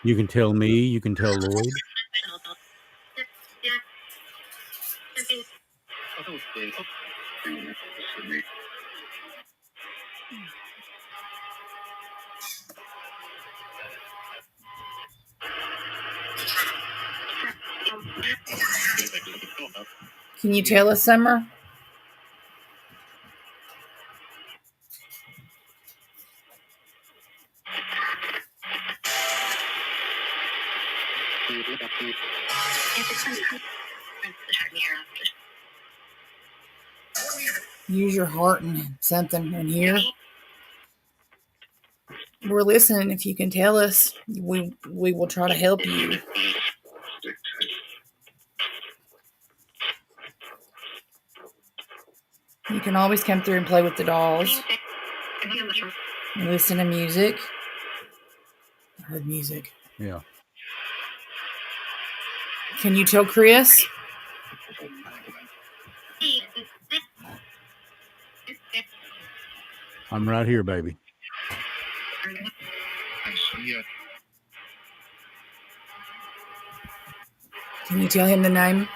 You can tell me. You can tell Lloyd. Can you tell us, Summer? Use your heart and something in here. We're listening. If you can tell us, we will try to help you. You can always come through and play with the dolls. Listen to music. I heard music. Yeah. Can you tell Chris? I'm right here, baby. Can you tell him the name?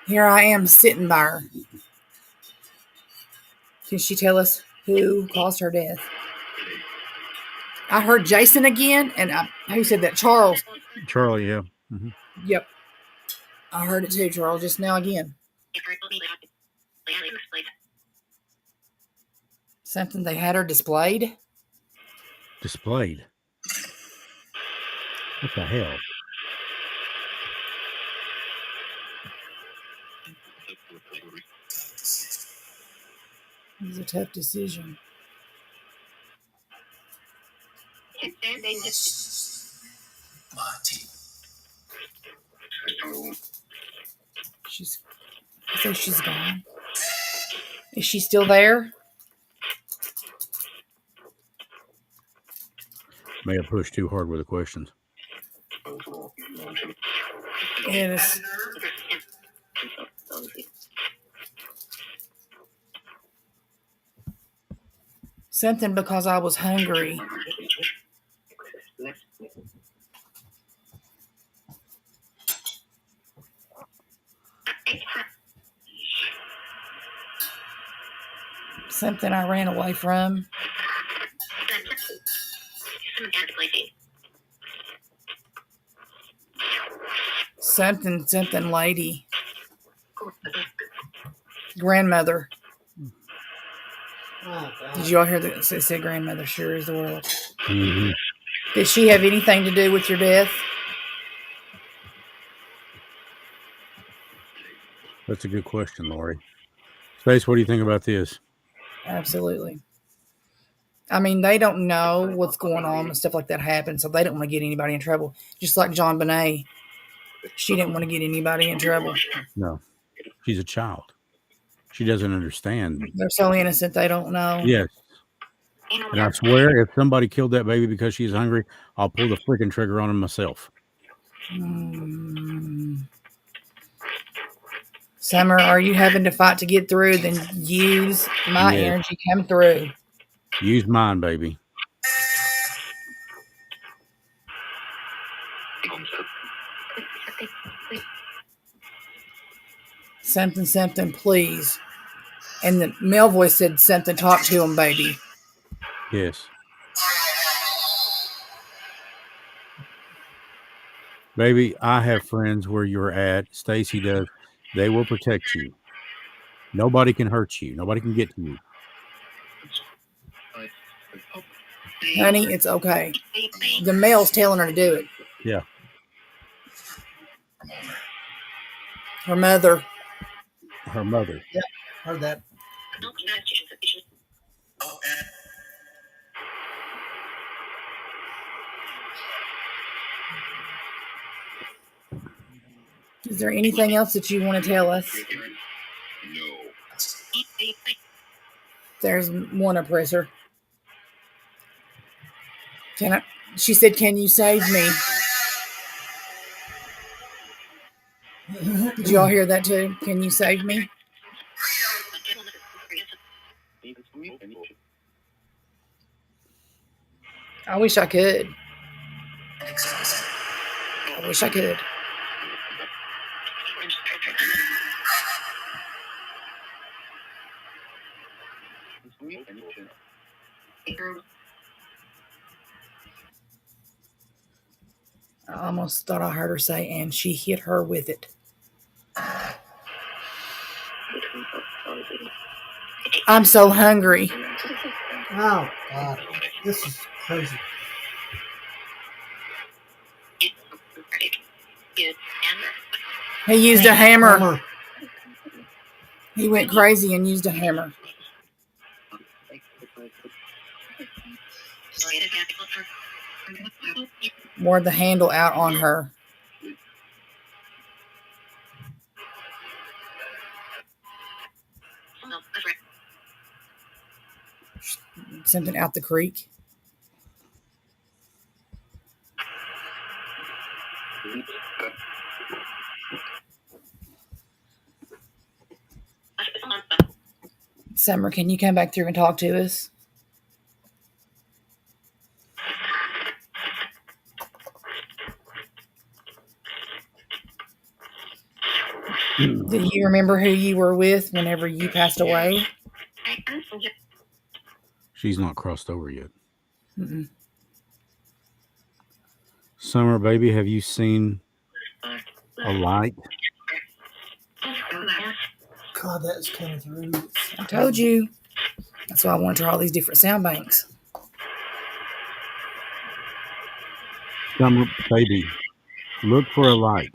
Here I am sitting by her. Can she tell us who caused her death? I heard Jason again, and who said that? Charles. Charlie, yeah. Mm-hmm. Yep. I heard it too, Charles, just now again. Something they had her displayed. Displayed. What the hell? It was a tough decision. I think she's gone. Is she still there? May have pushed too hard with the questions. Yes. Something because I was hungry. Something I ran away from. Something lady. Grandmother. Oh, Did you all hear that? It said grandmother sure is the world. Mm-hmm. Did she have anything to do with your death? That's a good question, Lori. Space, what do you think about this? Absolutely. I mean, they don't know what's going on and stuff like that happens, so they don't want to get anybody in trouble. Just like John Bonet, she didn't want to get anybody in trouble. No. She's a child. She doesn't understand. They're so innocent, they don't know. Yes. And I swear, if somebody killed that baby because she's hungry, I'll pull the freaking trigger on him myself. Summer, are you having to fight to get through? Then use my energy. Come through. Use mine, baby. Something, please. And the male voice said something, talk to him, baby. Yes. Baby, I have friends where you're at. Stacy does. They will protect you. Nobody can hurt you. Nobody can get to you. Honey, it's okay. The male's telling her to do it. Yeah. Her mother. Her mother. Yeah, heard that. Is there anything else that you want to tell us? There's one oppressor. She said, can you save me? Did you all hear that too? Can you save me? I wish I could. I wish I could. I almost thought I heard her say, and she hit her with it. I'm so hungry. Oh, God. This is crazy. He used a hammer. Hammer. He went crazy and used a hammer. Wore the handle out on her. Something out the creek. Summer, can you come back through and talk to us? Do you remember who you were with whenever you passed away? She's not crossed over yet. Mm-mm. Summer, baby, have you seen a light? God, that's coming through. I told you. That's why I want to try all these different sound banks. Come, baby, look for a light.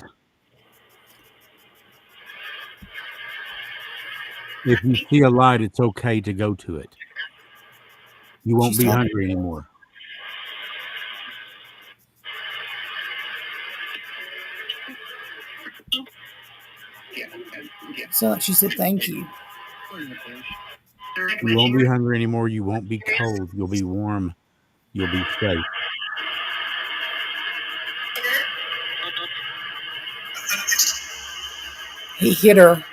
If you see a light, it's okay to go to it. You won't She's be talking. hungry anymore. So she said, "Thank you." You won't be hungry anymore. You won't be cold. You'll be warm. You'll be safe. He hit her.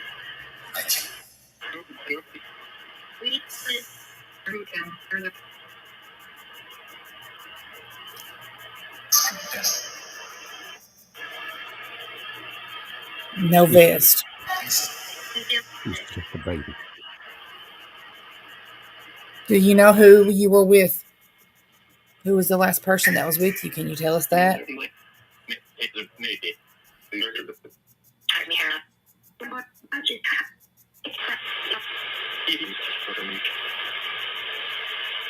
No vest. He's just a baby. Do you know who you were with? Who was the last person that was with you? Can you tell us that?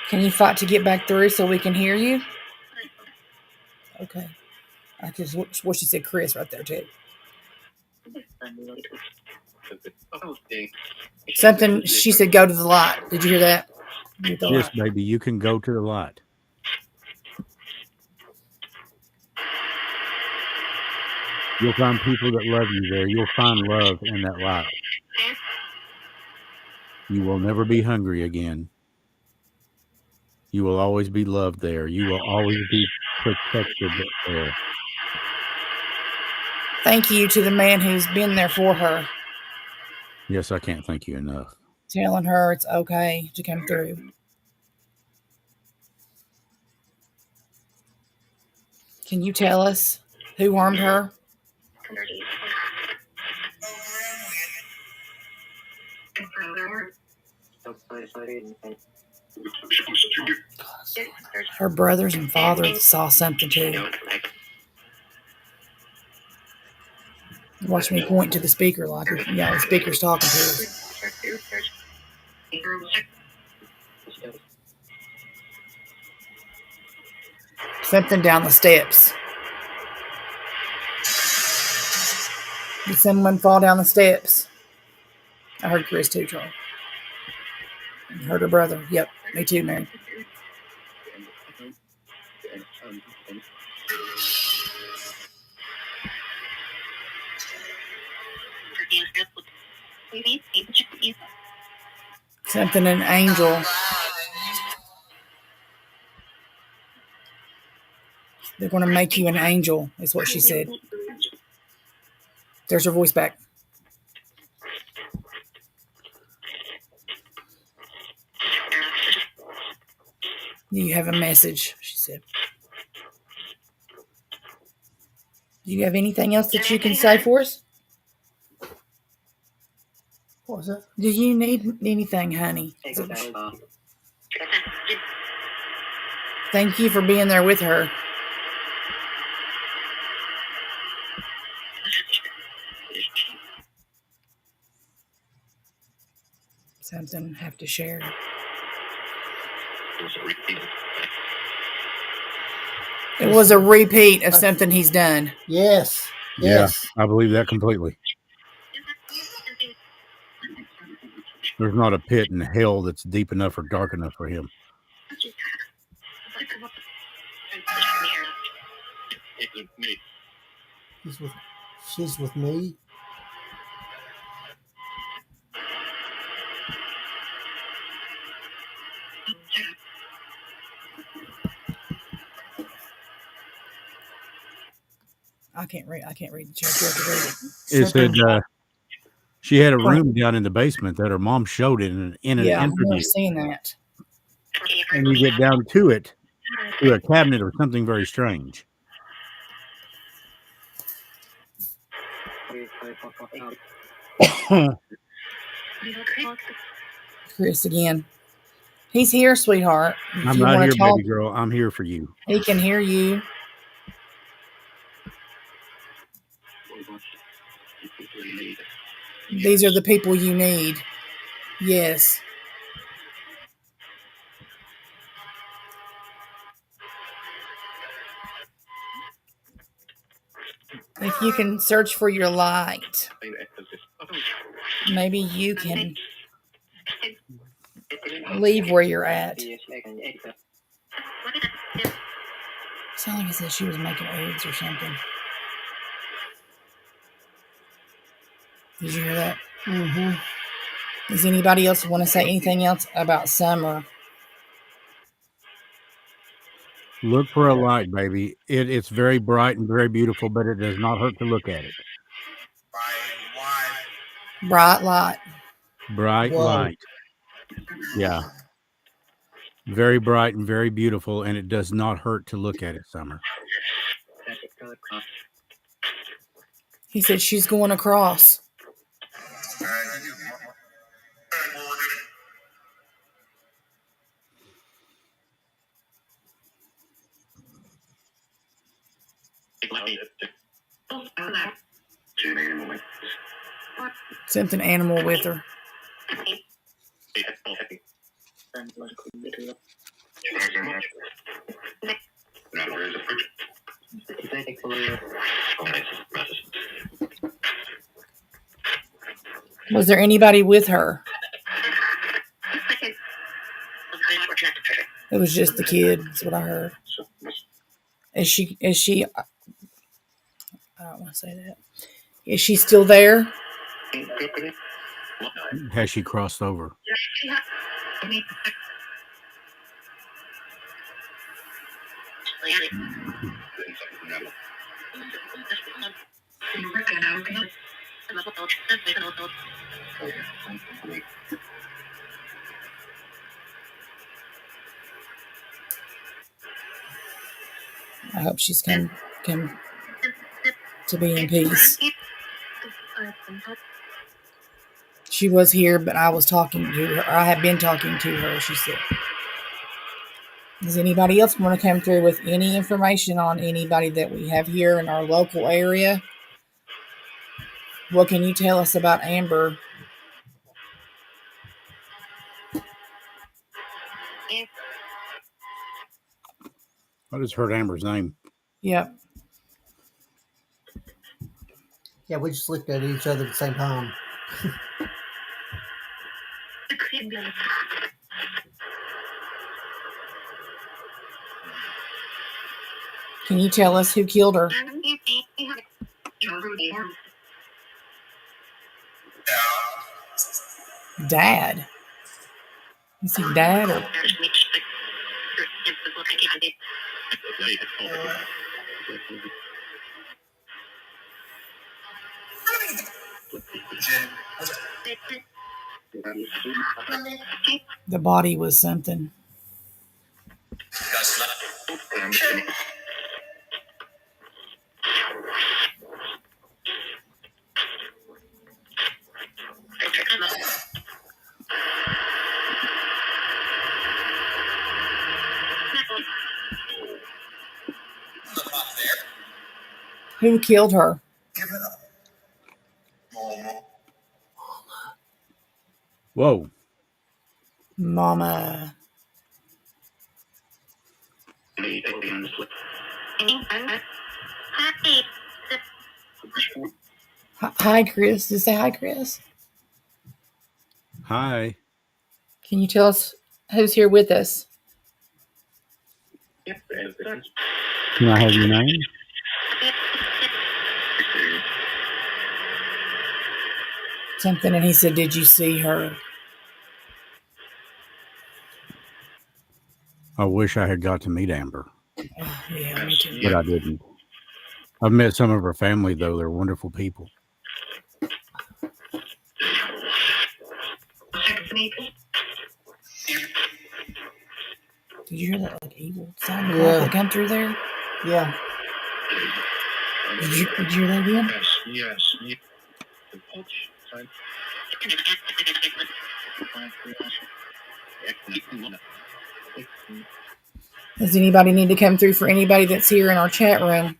Can you fight to get back through so we can hear you? Okay. I just what she said, Chris, right there too. Something she said, "Go to the light." Did you hear that? With the Yes, light. baby, you can go to the light. You'll find people that love you there. You'll find love in that light. You will never be hungry again. You will always be loved there. You will always be protected there. Thank you to the man who's been there for her, Yes, I can't thank you enough. telling her it's okay to come through. Can you tell us who harmed her? Her brothers and father saw something too. Watch me point to the speaker like, the speaker's talking to us. Something down the steps. Did someone fall down the steps? I heard Chris too, Charlie. I heard her brother. Yep, me too, Mary. Something an angel. They're going to make you an angel, is what she said. There's her voice back. You have a message, she said. Do you have anything else that you can say for us? What was that? Do you need anything, honey? Thank you for being there with her. Something I have to share. It was a repeat of something he's done. Yes. Yes. Yeah, I believe that completely. There's not a pit in hell that's deep enough or dark enough for him. She's with me. I can't read the church. You have to read it. It said she had a room down in the basement that her mom showed it in an Yeah, I've interview. never seen that. And you get down to it, to a cabinet or something very strange. Chris again. He's here, sweetheart. If I'm you not want here, to talk, baby girl. I'm here for you. he can hear you. These are the people you need. Yes. If you can search for your light, maybe you can leave where you're at. Sound like it said she was making eggs or something. Did you hear that? Mm-hmm. Does anybody else want to say anything else about summer? Look for a light, baby. It's very bright and very beautiful, but it does not hurt to look at it. Bright light. Bright Whoa. light. Yeah. Very bright and very beautiful, and it does not hurt to look at it, Summer. He said she's going across. Something animal with her. Was there anybody with her? It was just the kid. That's what I heard. Is she, I don't want to say that. Is she still there? Has she crossed over? I hope she's come to be in peace. She was here, but I was talking to her. I have been talking to her, she said. Does anybody else want to come through with any information on anybody that we have here in our local area? What can you tell us about Amber? I just heard Amber's name. Yep. Yeah, we just looked at each other at the same time. Can you tell us who killed her? Dad. Is he dad or? The body was something. Who killed her? Whoa. Mama. Hi, Chris. Just say hi, Chris. Hi. Can you tell us who's here with us? Can I have your name? Something, and he said, "Did you see her?" I wish I had got to meet Amber, Oh, yeah, me too. but I didn't. I've met some of her family, though. They're wonderful people. Did you hear that like evil sound Yeah. that come through there? Yeah. Did you hear that again? Yes. Does anybody need to come through for anybody that's here in our chat room?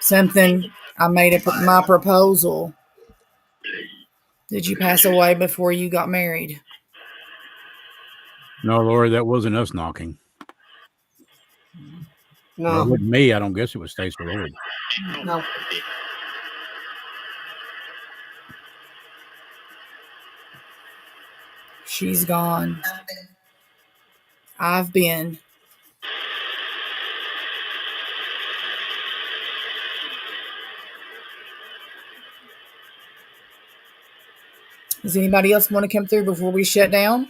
Something. I made my proposal. Did you pass away before you got married? No, Lori, that wasn't us knocking. No, it No, wasn't me. I don't guess it was Stacia or Lloyd. no. She's gone. I've been. Does anybody else want to come through before we shut down?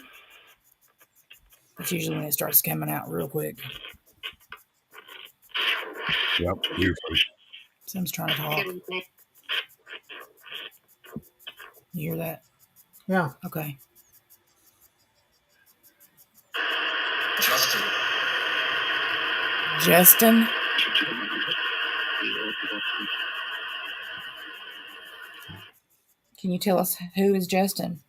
That's usually when it starts coming out real quick. Yep. Usually. Someone's trying to talk. You hear that? Yeah. Okay. Justin? Can you tell us who is Justin?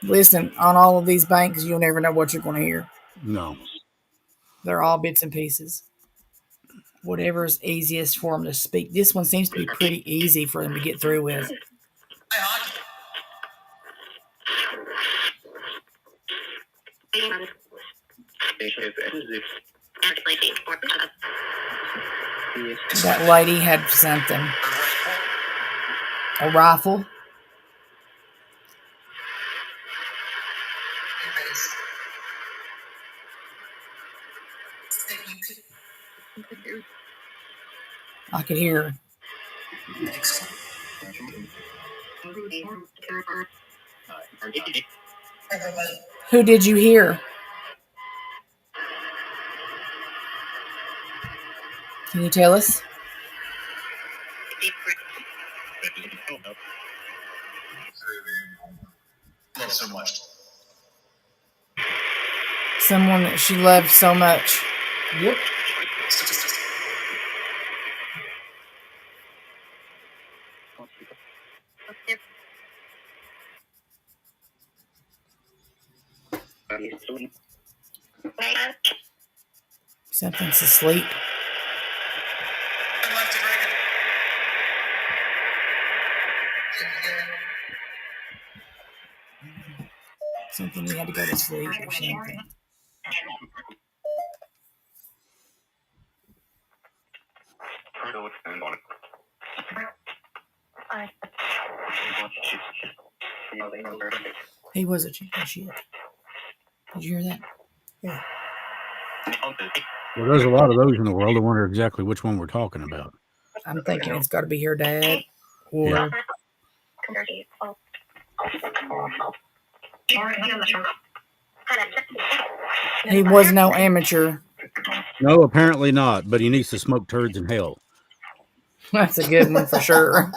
Listen, on all of these banks, you'll never know what you're going to hear. No. They're all bits and pieces. Whatever's easiest for them to speak. This one seems to be pretty easy for them to get through with. That lady had something. A rifle. I could hear her. Who did you hear? Can you tell us? Love so much. Someone that she loved so much. Yep. Something's asleep. Something you had to go to sleep or something. He was a chicken shit. Did you hear that? Yeah. Well, there's a lot of those in the world. I wonder exactly which one we're talking about. I'm thinking it's got to be her dad or Yeah. he was no amateur. No, apparently not, but he needs to smoke turds in hell. That's a good one for sure.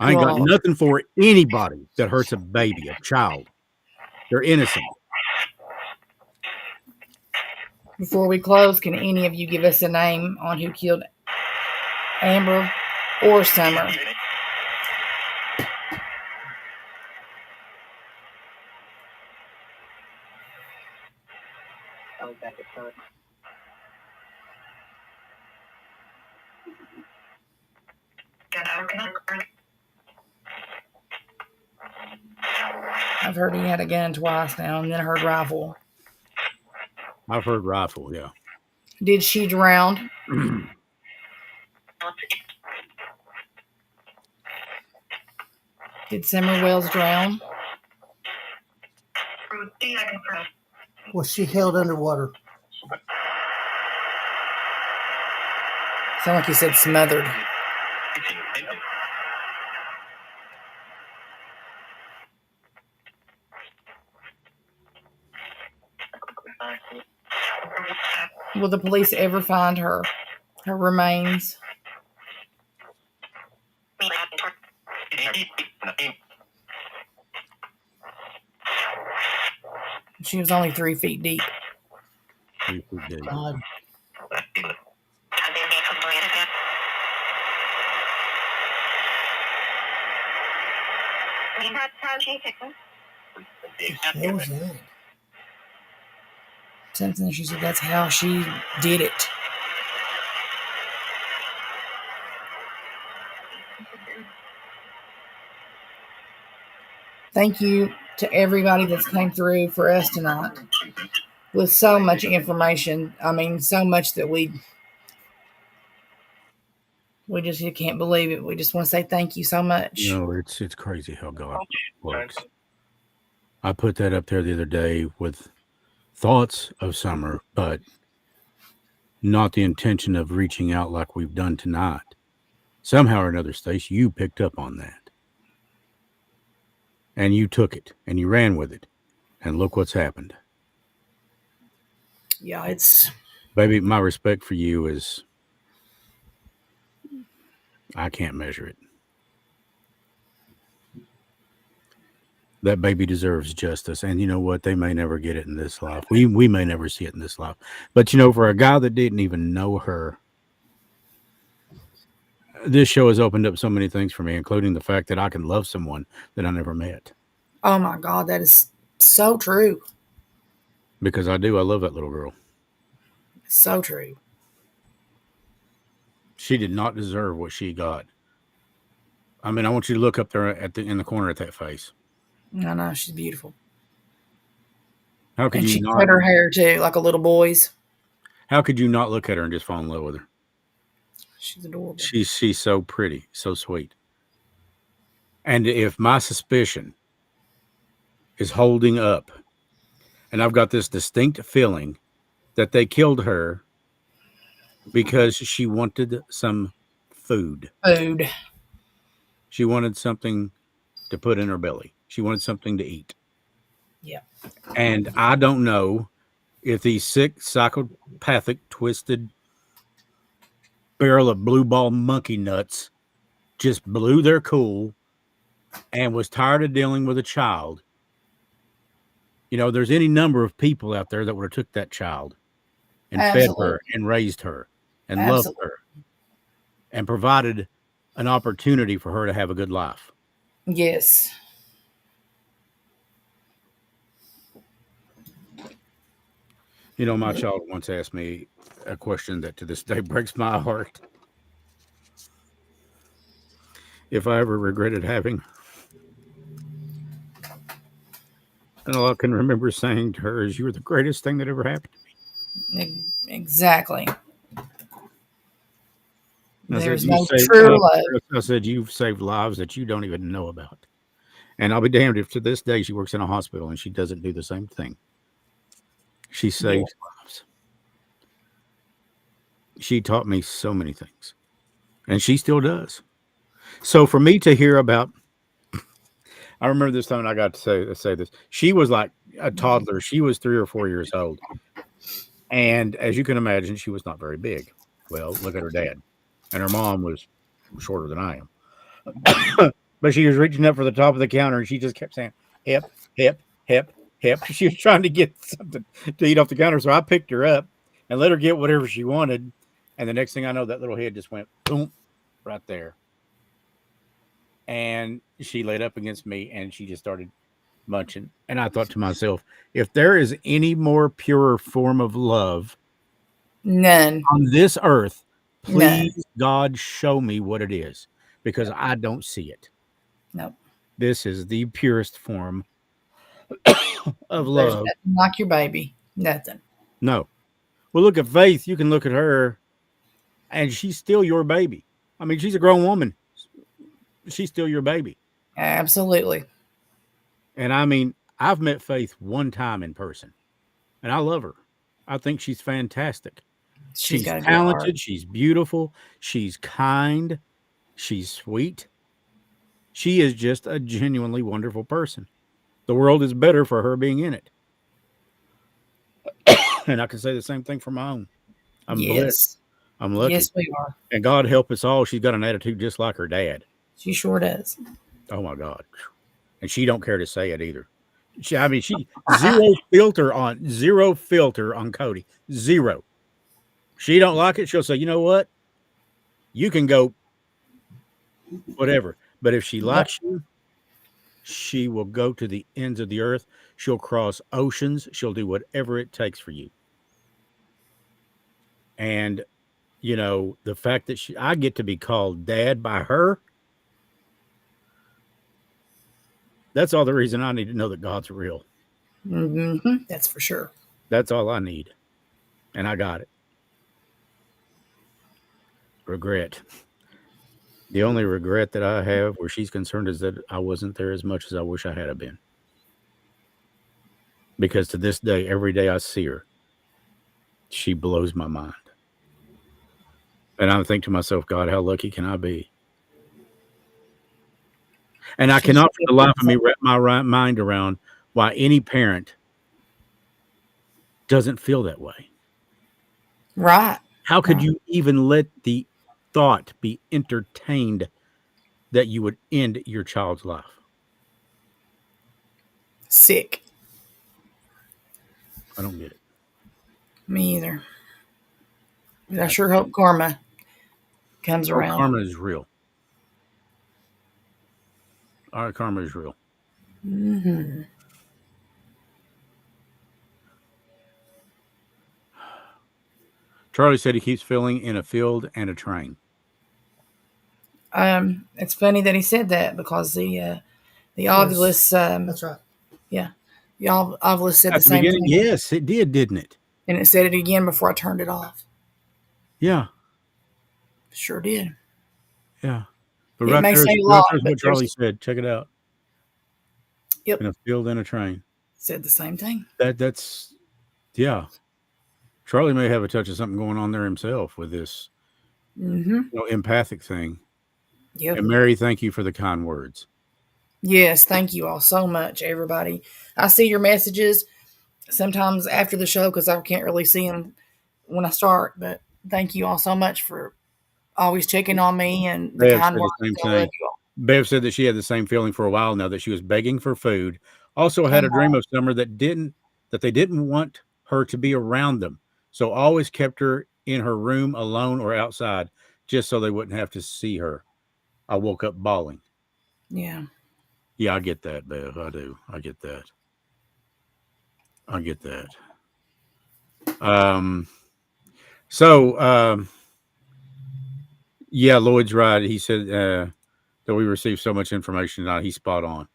I ain't got Well- nothing for anybody that hurts a baby, a child. They're innocent. Before we close, can any of you give us a name on who killed Amber or Summer? I've heard he had a gun twice now, and then I heard rifle. I've heard rifle, yeah. Did she drown? Did Summer Wells drown? Was she held underwater? Sound like you said smothered. Will the police ever find her remains? She was only 3 feet deep. 3 feet deep. God. What was that? Something she said that's how she did it. Thank you to everybody that's came through for us tonight with so much information. I mean, so much that we just can't believe it. We just want to say thank you so much. It's crazy how God works. I put that up there the other day with thoughts of summer, but not the intention of reaching out like we've done tonight. Somehow or another, Stace, you picked up on that. And you took it and you ran with it. And look what's happened. Yeah, it's Baby, my respect for you is, I can't measure it. That baby deserves justice. And you know what? They may never get it in this life. We may never see it in this life. But for a guy that didn't even know her, this show has opened up so many things for me, including the fact that I can love someone that I never met. oh my God, that is so true. Because I do. I love that little girl. So true. She did not deserve what she got. I mean, I want you to look up there in the corner at that face. I know, she's beautiful. How could And you she not? cut her hair too, like a little boy's. How could you not look at her and just fall in love with her? She's adorable. She's so pretty, so sweet. And if my suspicion is holding up, and I've got this distinct feeling that they killed her because she wanted some food. Food. She wanted something to put in her belly. She wanted something to eat. Yeah. And I don't know if these sick, psychopathic, twisted barrel of blue ball monkey nuts just blew their cool and was tired of dealing with a child. There's any number of people out there that would have took that child and fed her and raised her and loved her and provided an opportunity for her to have a good life. Yes. My child once asked me a question that to this day breaks my heart. If I ever regretted having her. And all I can remember saying to her is, "You were the greatest thing that ever happened to me." Exactly. There's no saved, true love. I said, "You've saved lives that you don't even know about." And I'll be damned if to this day she works in a hospital and she doesn't do the same thing. She saves lives. She taught me so many things. And she still does. So for me to hear about, I remember this time I got to say this. She was like a toddler. She was 3 or 4 years old. And as you can imagine, she was not very big. Well, look at her dad. And her mom was shorter than I am. But she was reaching up for the top of the counter and she just kept saying, hip, hip, hip, hip. She was trying to get something to eat off the counter. So I picked her up and let her get whatever she wanted. And the next thing I know, that little head just went boom right there. And she laid up against me and she just started munching. And I thought to myself, if there is any more pure form of love None on this earth, please, None. God, show me what it is, because I don't see it. Nope. This is the purest form of There's love. nothing like your baby. Nothing. No. Well, look at Faith. You can look at her, and she's still your baby. I mean, she's a grown woman. She's still your baby. Absolutely. And I mean, I've met Faith one time in person, and I love her. I think she's fantastic. She's got a good talented. heart. She's beautiful. She's kind. She's sweet. She is just a genuinely wonderful person. The world is better for her being in it. And I can say the same thing for my own. I'm blessed. I'm lucky. Yes, we are. And God help us all. She's got an attitude just like her dad. She sure does. Oh my God. And she don't care to say it either. She zero filter on Cody. Zero. She don't like it. She'll say, you know what? You can go whatever. But if she likes you, she will go to the ends of the earth. She'll cross oceans. She'll do whatever it takes for you. And, the fact that I get to be called dad by her, That's all the reason I need to know that God's real. That's for sure. That's all I need. And I got it. Regret. The only regret that I have where she's concerned is that I wasn't there as much as I wish I had been. Because to this day, every day I see her, she blows my mind. And I think to myself, God, how lucky can I be? And I She's cannot for the life of me wrap my mind around why any parent doesn't feel that way. right. How could Right. you even let the thought be entertained that you would end your child's life? Sick. I don't get it. Me either. But I sure hope karma comes Oh, around. karma is real. All right, karma is real. Charlie said he keeps feeling in a field and a train. It's funny that he said that because the Yes. Ovilus, That's right. yeah, the Ovilus said At the the same beginning, thing, yes, it did, didn't it? and it said it again before I turned it off. Yeah, Sure did. yeah. But It may say a right lot, there's but what Charlie there's said. Check it out. yep, In a field and a train. said the same thing. That's yeah. Charlie may have a touch of something going on there himself with this, empathic thing. Yep. And Mary, thank you for the kind words. Yes, thank you all so much, everybody. I see your messages sometimes after the show because I can't really see them when I start. But thank you all so much for always checking on me and the Bev kind said the words. same I love thing. you all. Bev said that she had the same feeling for a while now that she was begging for food. Also had a dream of Summer that they didn't want her to be around them. So always kept her in her room alone or outside just so they wouldn't have to see her. I woke up bawling. Yeah. Yeah, I get that, Bev. I do. I get that. I get that. Um so yeah, Lloyd's right. He said that we received so much information tonight. He's spot on.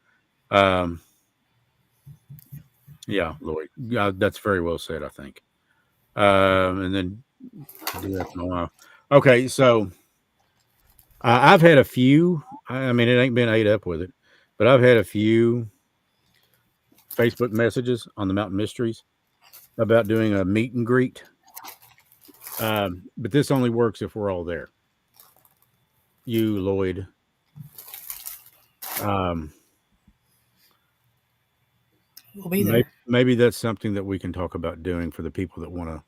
Um Yeah, Lloyd. Yeah, that's very well said, I think. And then do that in a while. Okay, so I've had a few. I mean, it ain't been ate up with it, but I've had a few Facebook messages on the Mountain Mysteries about doing a meet and greet. But this only works if we're all there. You, Lloyd. We'll be there. Maybe that's something that we can talk about doing for the people that want to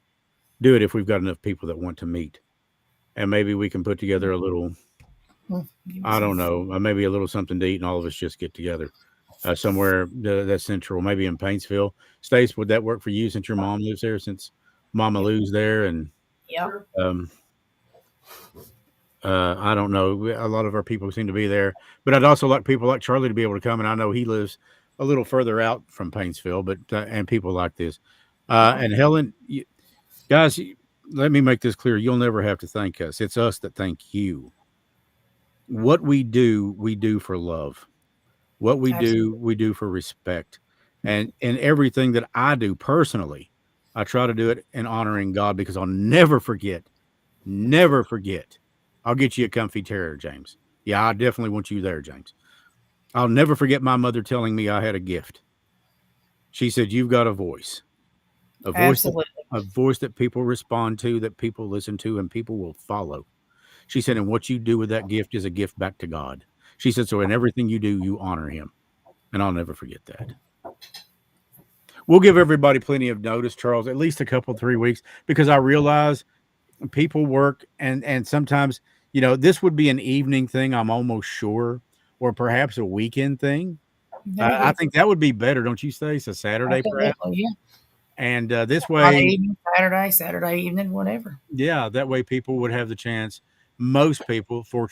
do it if we've got enough people that want to meet. And maybe we can put together a little, I don't know, maybe a little something to eat and all of us just get together somewhere that's central, maybe in Paintsville. Stace, would that work for you since your mom lives there, since Mama Lou's there? And Yep. I don't know. A lot of our people seem to be there, but I'd also like people like Charlie to be able to come. And I know he lives a little further out from Paintsville, but and people like this. And Helen, guys, let me make this clear. You'll never have to thank us. It's us that thank you. What we do for love. What we do for respect. And everything that I do personally, I try to do it in honoring God because I'll never forget. Never forget. I'll get you a comfy chair, James. Yeah, I definitely want you there, James. I'll never forget my mother telling me I had a gift. She said, "You've got a voice. A voice Absolutely. a voice that people respond to, that people listen to, and people will follow." She said, "And what you do with that gift is a gift back to God." She said, "So in everything you do, you honor him." And I'll never forget that. We'll give everybody plenty of notice, Charles, at least a couple, 3 weeks, because I realize people work and sometimes, this would be an evening thing, I'm almost sure, or perhaps a weekend thing. I think that would be better, don't you, Stace? A Saturday, perhaps? Absolutely, yeah. And this Friday way, evening, Saturday evening, whatever. yeah, that way people would have the chance. Most people, or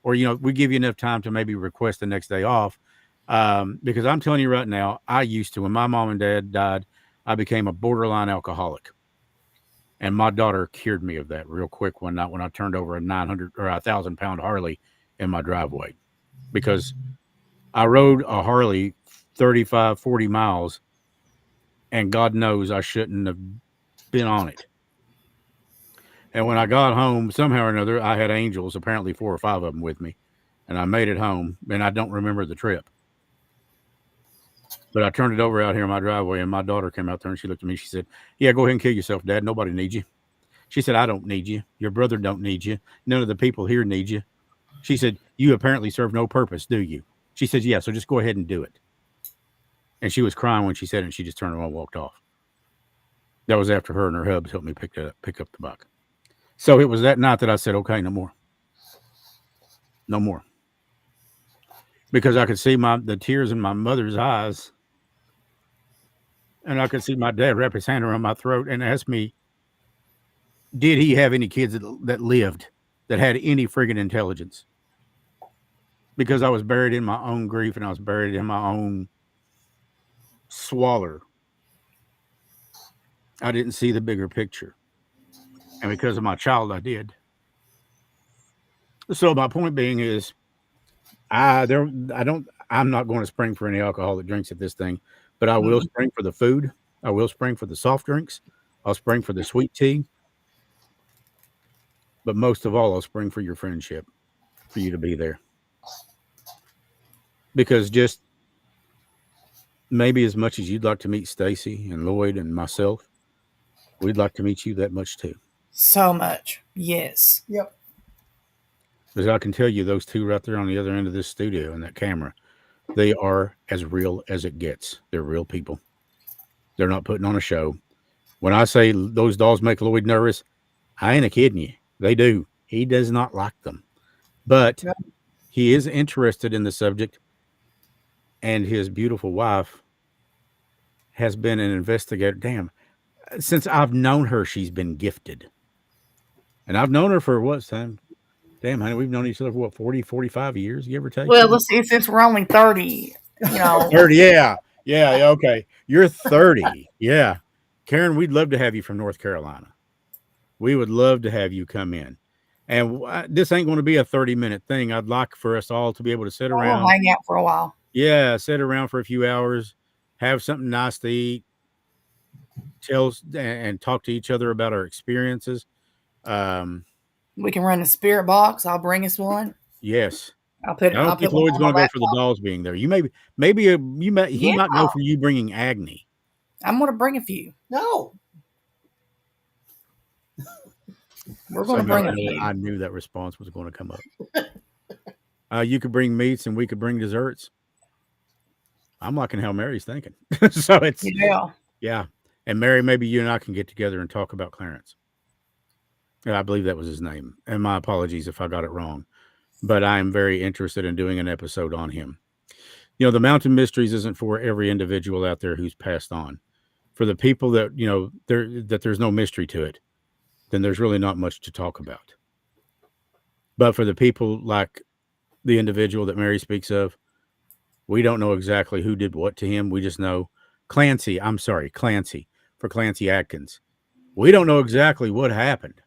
we give you enough time to maybe request the next day off. Because I'm telling you right now, I used to, when my mom and dad died, I became a borderline alcoholic. And my daughter cured me of that real quick one night when I turned over a 900 or 1,000 pound Harley in my driveway because I rode a Harley 35, 40 miles, and God knows I shouldn't have been on it. And when I got home, somehow or another, I had angels, apparently 4 or 5 of them with me, and I made it home, and I don't remember the trip. But I turned it over out here in my driveway, and my daughter came out there, and she looked at me. She said, "Yeah, go ahead and kill yourself, Dad. Nobody needs you." She said, "I don't need you. Your brother don't need you. None of the people here need you." She said, "You apparently serve no purpose, do you?" She says, "Yeah, so just go ahead and do it." And she was crying when she said it, and she just turned around and walked off. That was after her and her hubs helped me pick up the buck. So it was that night that I said, "Okay, no more. No more." Because I could see the tears in my mother's eyes, and I could see my dad wrap his hand around my throat and ask me, did he have any kids that lived, that had any friggin' intelligence? Because I was buried in my own grief and I was buried in my own swaller. I didn't see the bigger picture. And because of my child, I did. So my point being is, I'm not going to spring for any alcoholic drinks at this thing, but I will spring for the food. I will spring for the soft drinks. I'll spring for the sweet tea. But most of all, I'll spring for your friendship, for you to be there. Because just maybe as much as you'd like to meet Stacy and Lloyd and myself, we'd like to meet you that much too. So much. Yes. Yep. Because I can tell you, those two right there on the other end of this studio and that camera, they are as real as it gets. They're real people. They're not putting on a show. When I say those dolls make Lloyd nervous, I ain't kidding you. They do. He does not like them. But Yep. he is interested in the subject, and his beautiful wife has been an investigator. Damn. Since I've known her, she's been gifted. And I've known her for what, Sam? Damn, honey, we've known each other for what, 40, 45 years, give or take? Well, let's see, since we're only 30, 30, yeah. Yeah, okay. You're 30. Yeah. Karen, we'd love to have you from North Carolina. We would love to have you come in. And this ain't going to be a 30-minute thing. I'd like for us all to be able to sit around. we'll hang out for a while. Yeah, sit around for a few hours, have something nice to eat, tell and talk to each other about our experiences. We can run the spirit box. I'll bring us one. Yes. I'll put. I don't I'll think put one Lloyd's on going my to go for the laptop. dolls being there. He might go for you bringing Agni. I'm going to bring a few. No. We're going to bring a few. I knew that response was going to come up. You could bring meats and we could bring desserts. I'm liking how Mary's thinking. So it's yeah. And Mary, maybe you and I can get together and talk about Clarence. I believe that was his name. And my apologies if I got it wrong. But I am very interested in doing an episode on him. You know, the Mountain Mysteries isn't for every individual out there who's passed on. For the people that, you know, there's no mystery to it, then there's really not much to talk about. But for the people like the individual that Mary speaks of, we don't know exactly who did what to him. We just know Clancy for Clancy Atkins. We don't know exactly what happened,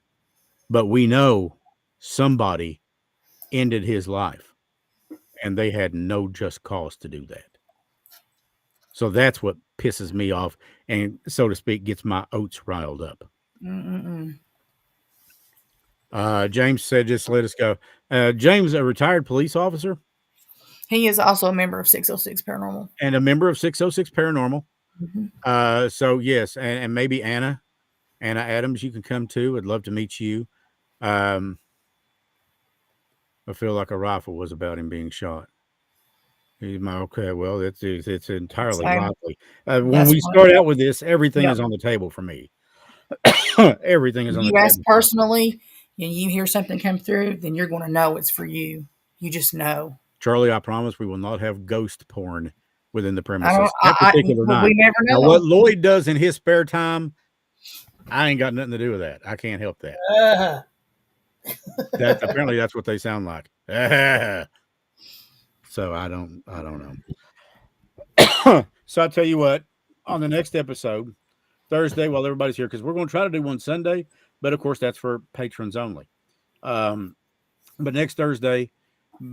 but we know somebody ended his life and they had no just cause to do that. So that's what pisses me off and, so to speak, gets my oats riled up. James said, just let us go. James, a retired police officer. He is also a member of 606 Paranormal. And a member of 606 Paranormal. Mm-hmm. So yes, and maybe Anna Adams, you can come too. I'd love to meet you. I feel like a rifle was about him being shot. Okay, well, it's entirely likely. When we start out with this, everything is on the table for me. Everything is on the table. You ask personally, and you hear something come through, then you're going to know it's for you. You just know. Charlie, I promise we will not have ghost porn within the premises. We never know. Now, what Lloyd does in his spare time, I ain't got nothing to do with that. I can't help that. Apparently that's what they sound like. So I don't know. So I tell you what, on the next episode, Thursday, while everybody's here, because we're going to try to do one Sunday, but of course that's for patrons only. But next Thursday,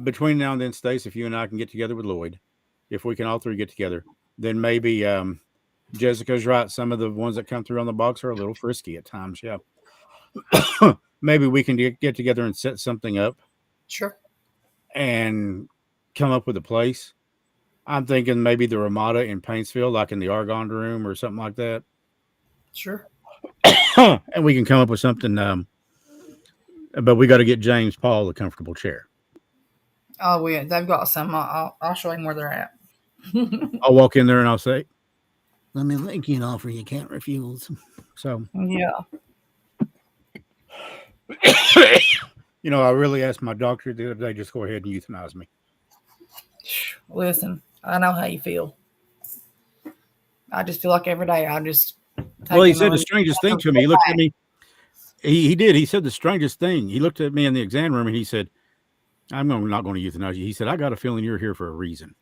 between now and then, Stace, if you and I can get together with Lloyd, if we can all three get together, then maybe Jessica's right. Some of the ones that come through on the box are a little frisky at times. Yeah. Maybe we can get together and set something up Sure. and come up with a place. I'm thinking maybe the Ramada in Paintsville, like in the Argonne room or something like that. Sure. And we can come up with something. But we got to get James Paul a comfortable chair. Oh, yeah, they've got some. I'll show him where they're at. I'll walk in there and I'll say, "Let me make you an offer you can't refuse." So, Yeah. I really asked my doctor the other day, just go ahead and euthanize me. Listen, I know how you feel. I just feel like every day I just. Well, he said the strangest thing to me. He looked at me. He did. He said the strangest thing. He looked at me in the exam room and he said, not going to euthanize you. He said, I got a feeling you're here for a reason.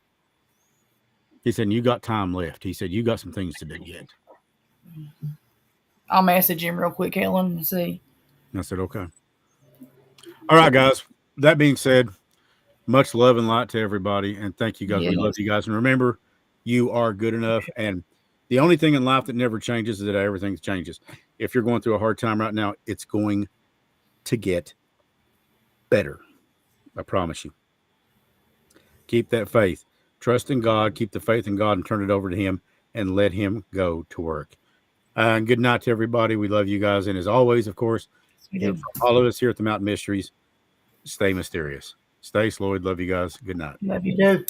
He said, you got time left. He said, you got some things to do yet. I'll message him real quick, Helen, and see. And I said, okay. All right, guys. That being said, much love and light to everybody. And thank you guys. Yes. We love you guys. And remember, you are good enough. And the only thing in life that never changes is that everything changes. If you're going through a hard time right now, it's going to get better. I promise you. Keep that faith. Trust in God. Keep the faith in God and turn it over to Him and let Him go to work. And good night to everybody. We love you guys. And as always, of course, from all of us here at the Mountain Mysteries, stay mysterious. Stay Lloyd. Love you guys. Good night. Love you, too.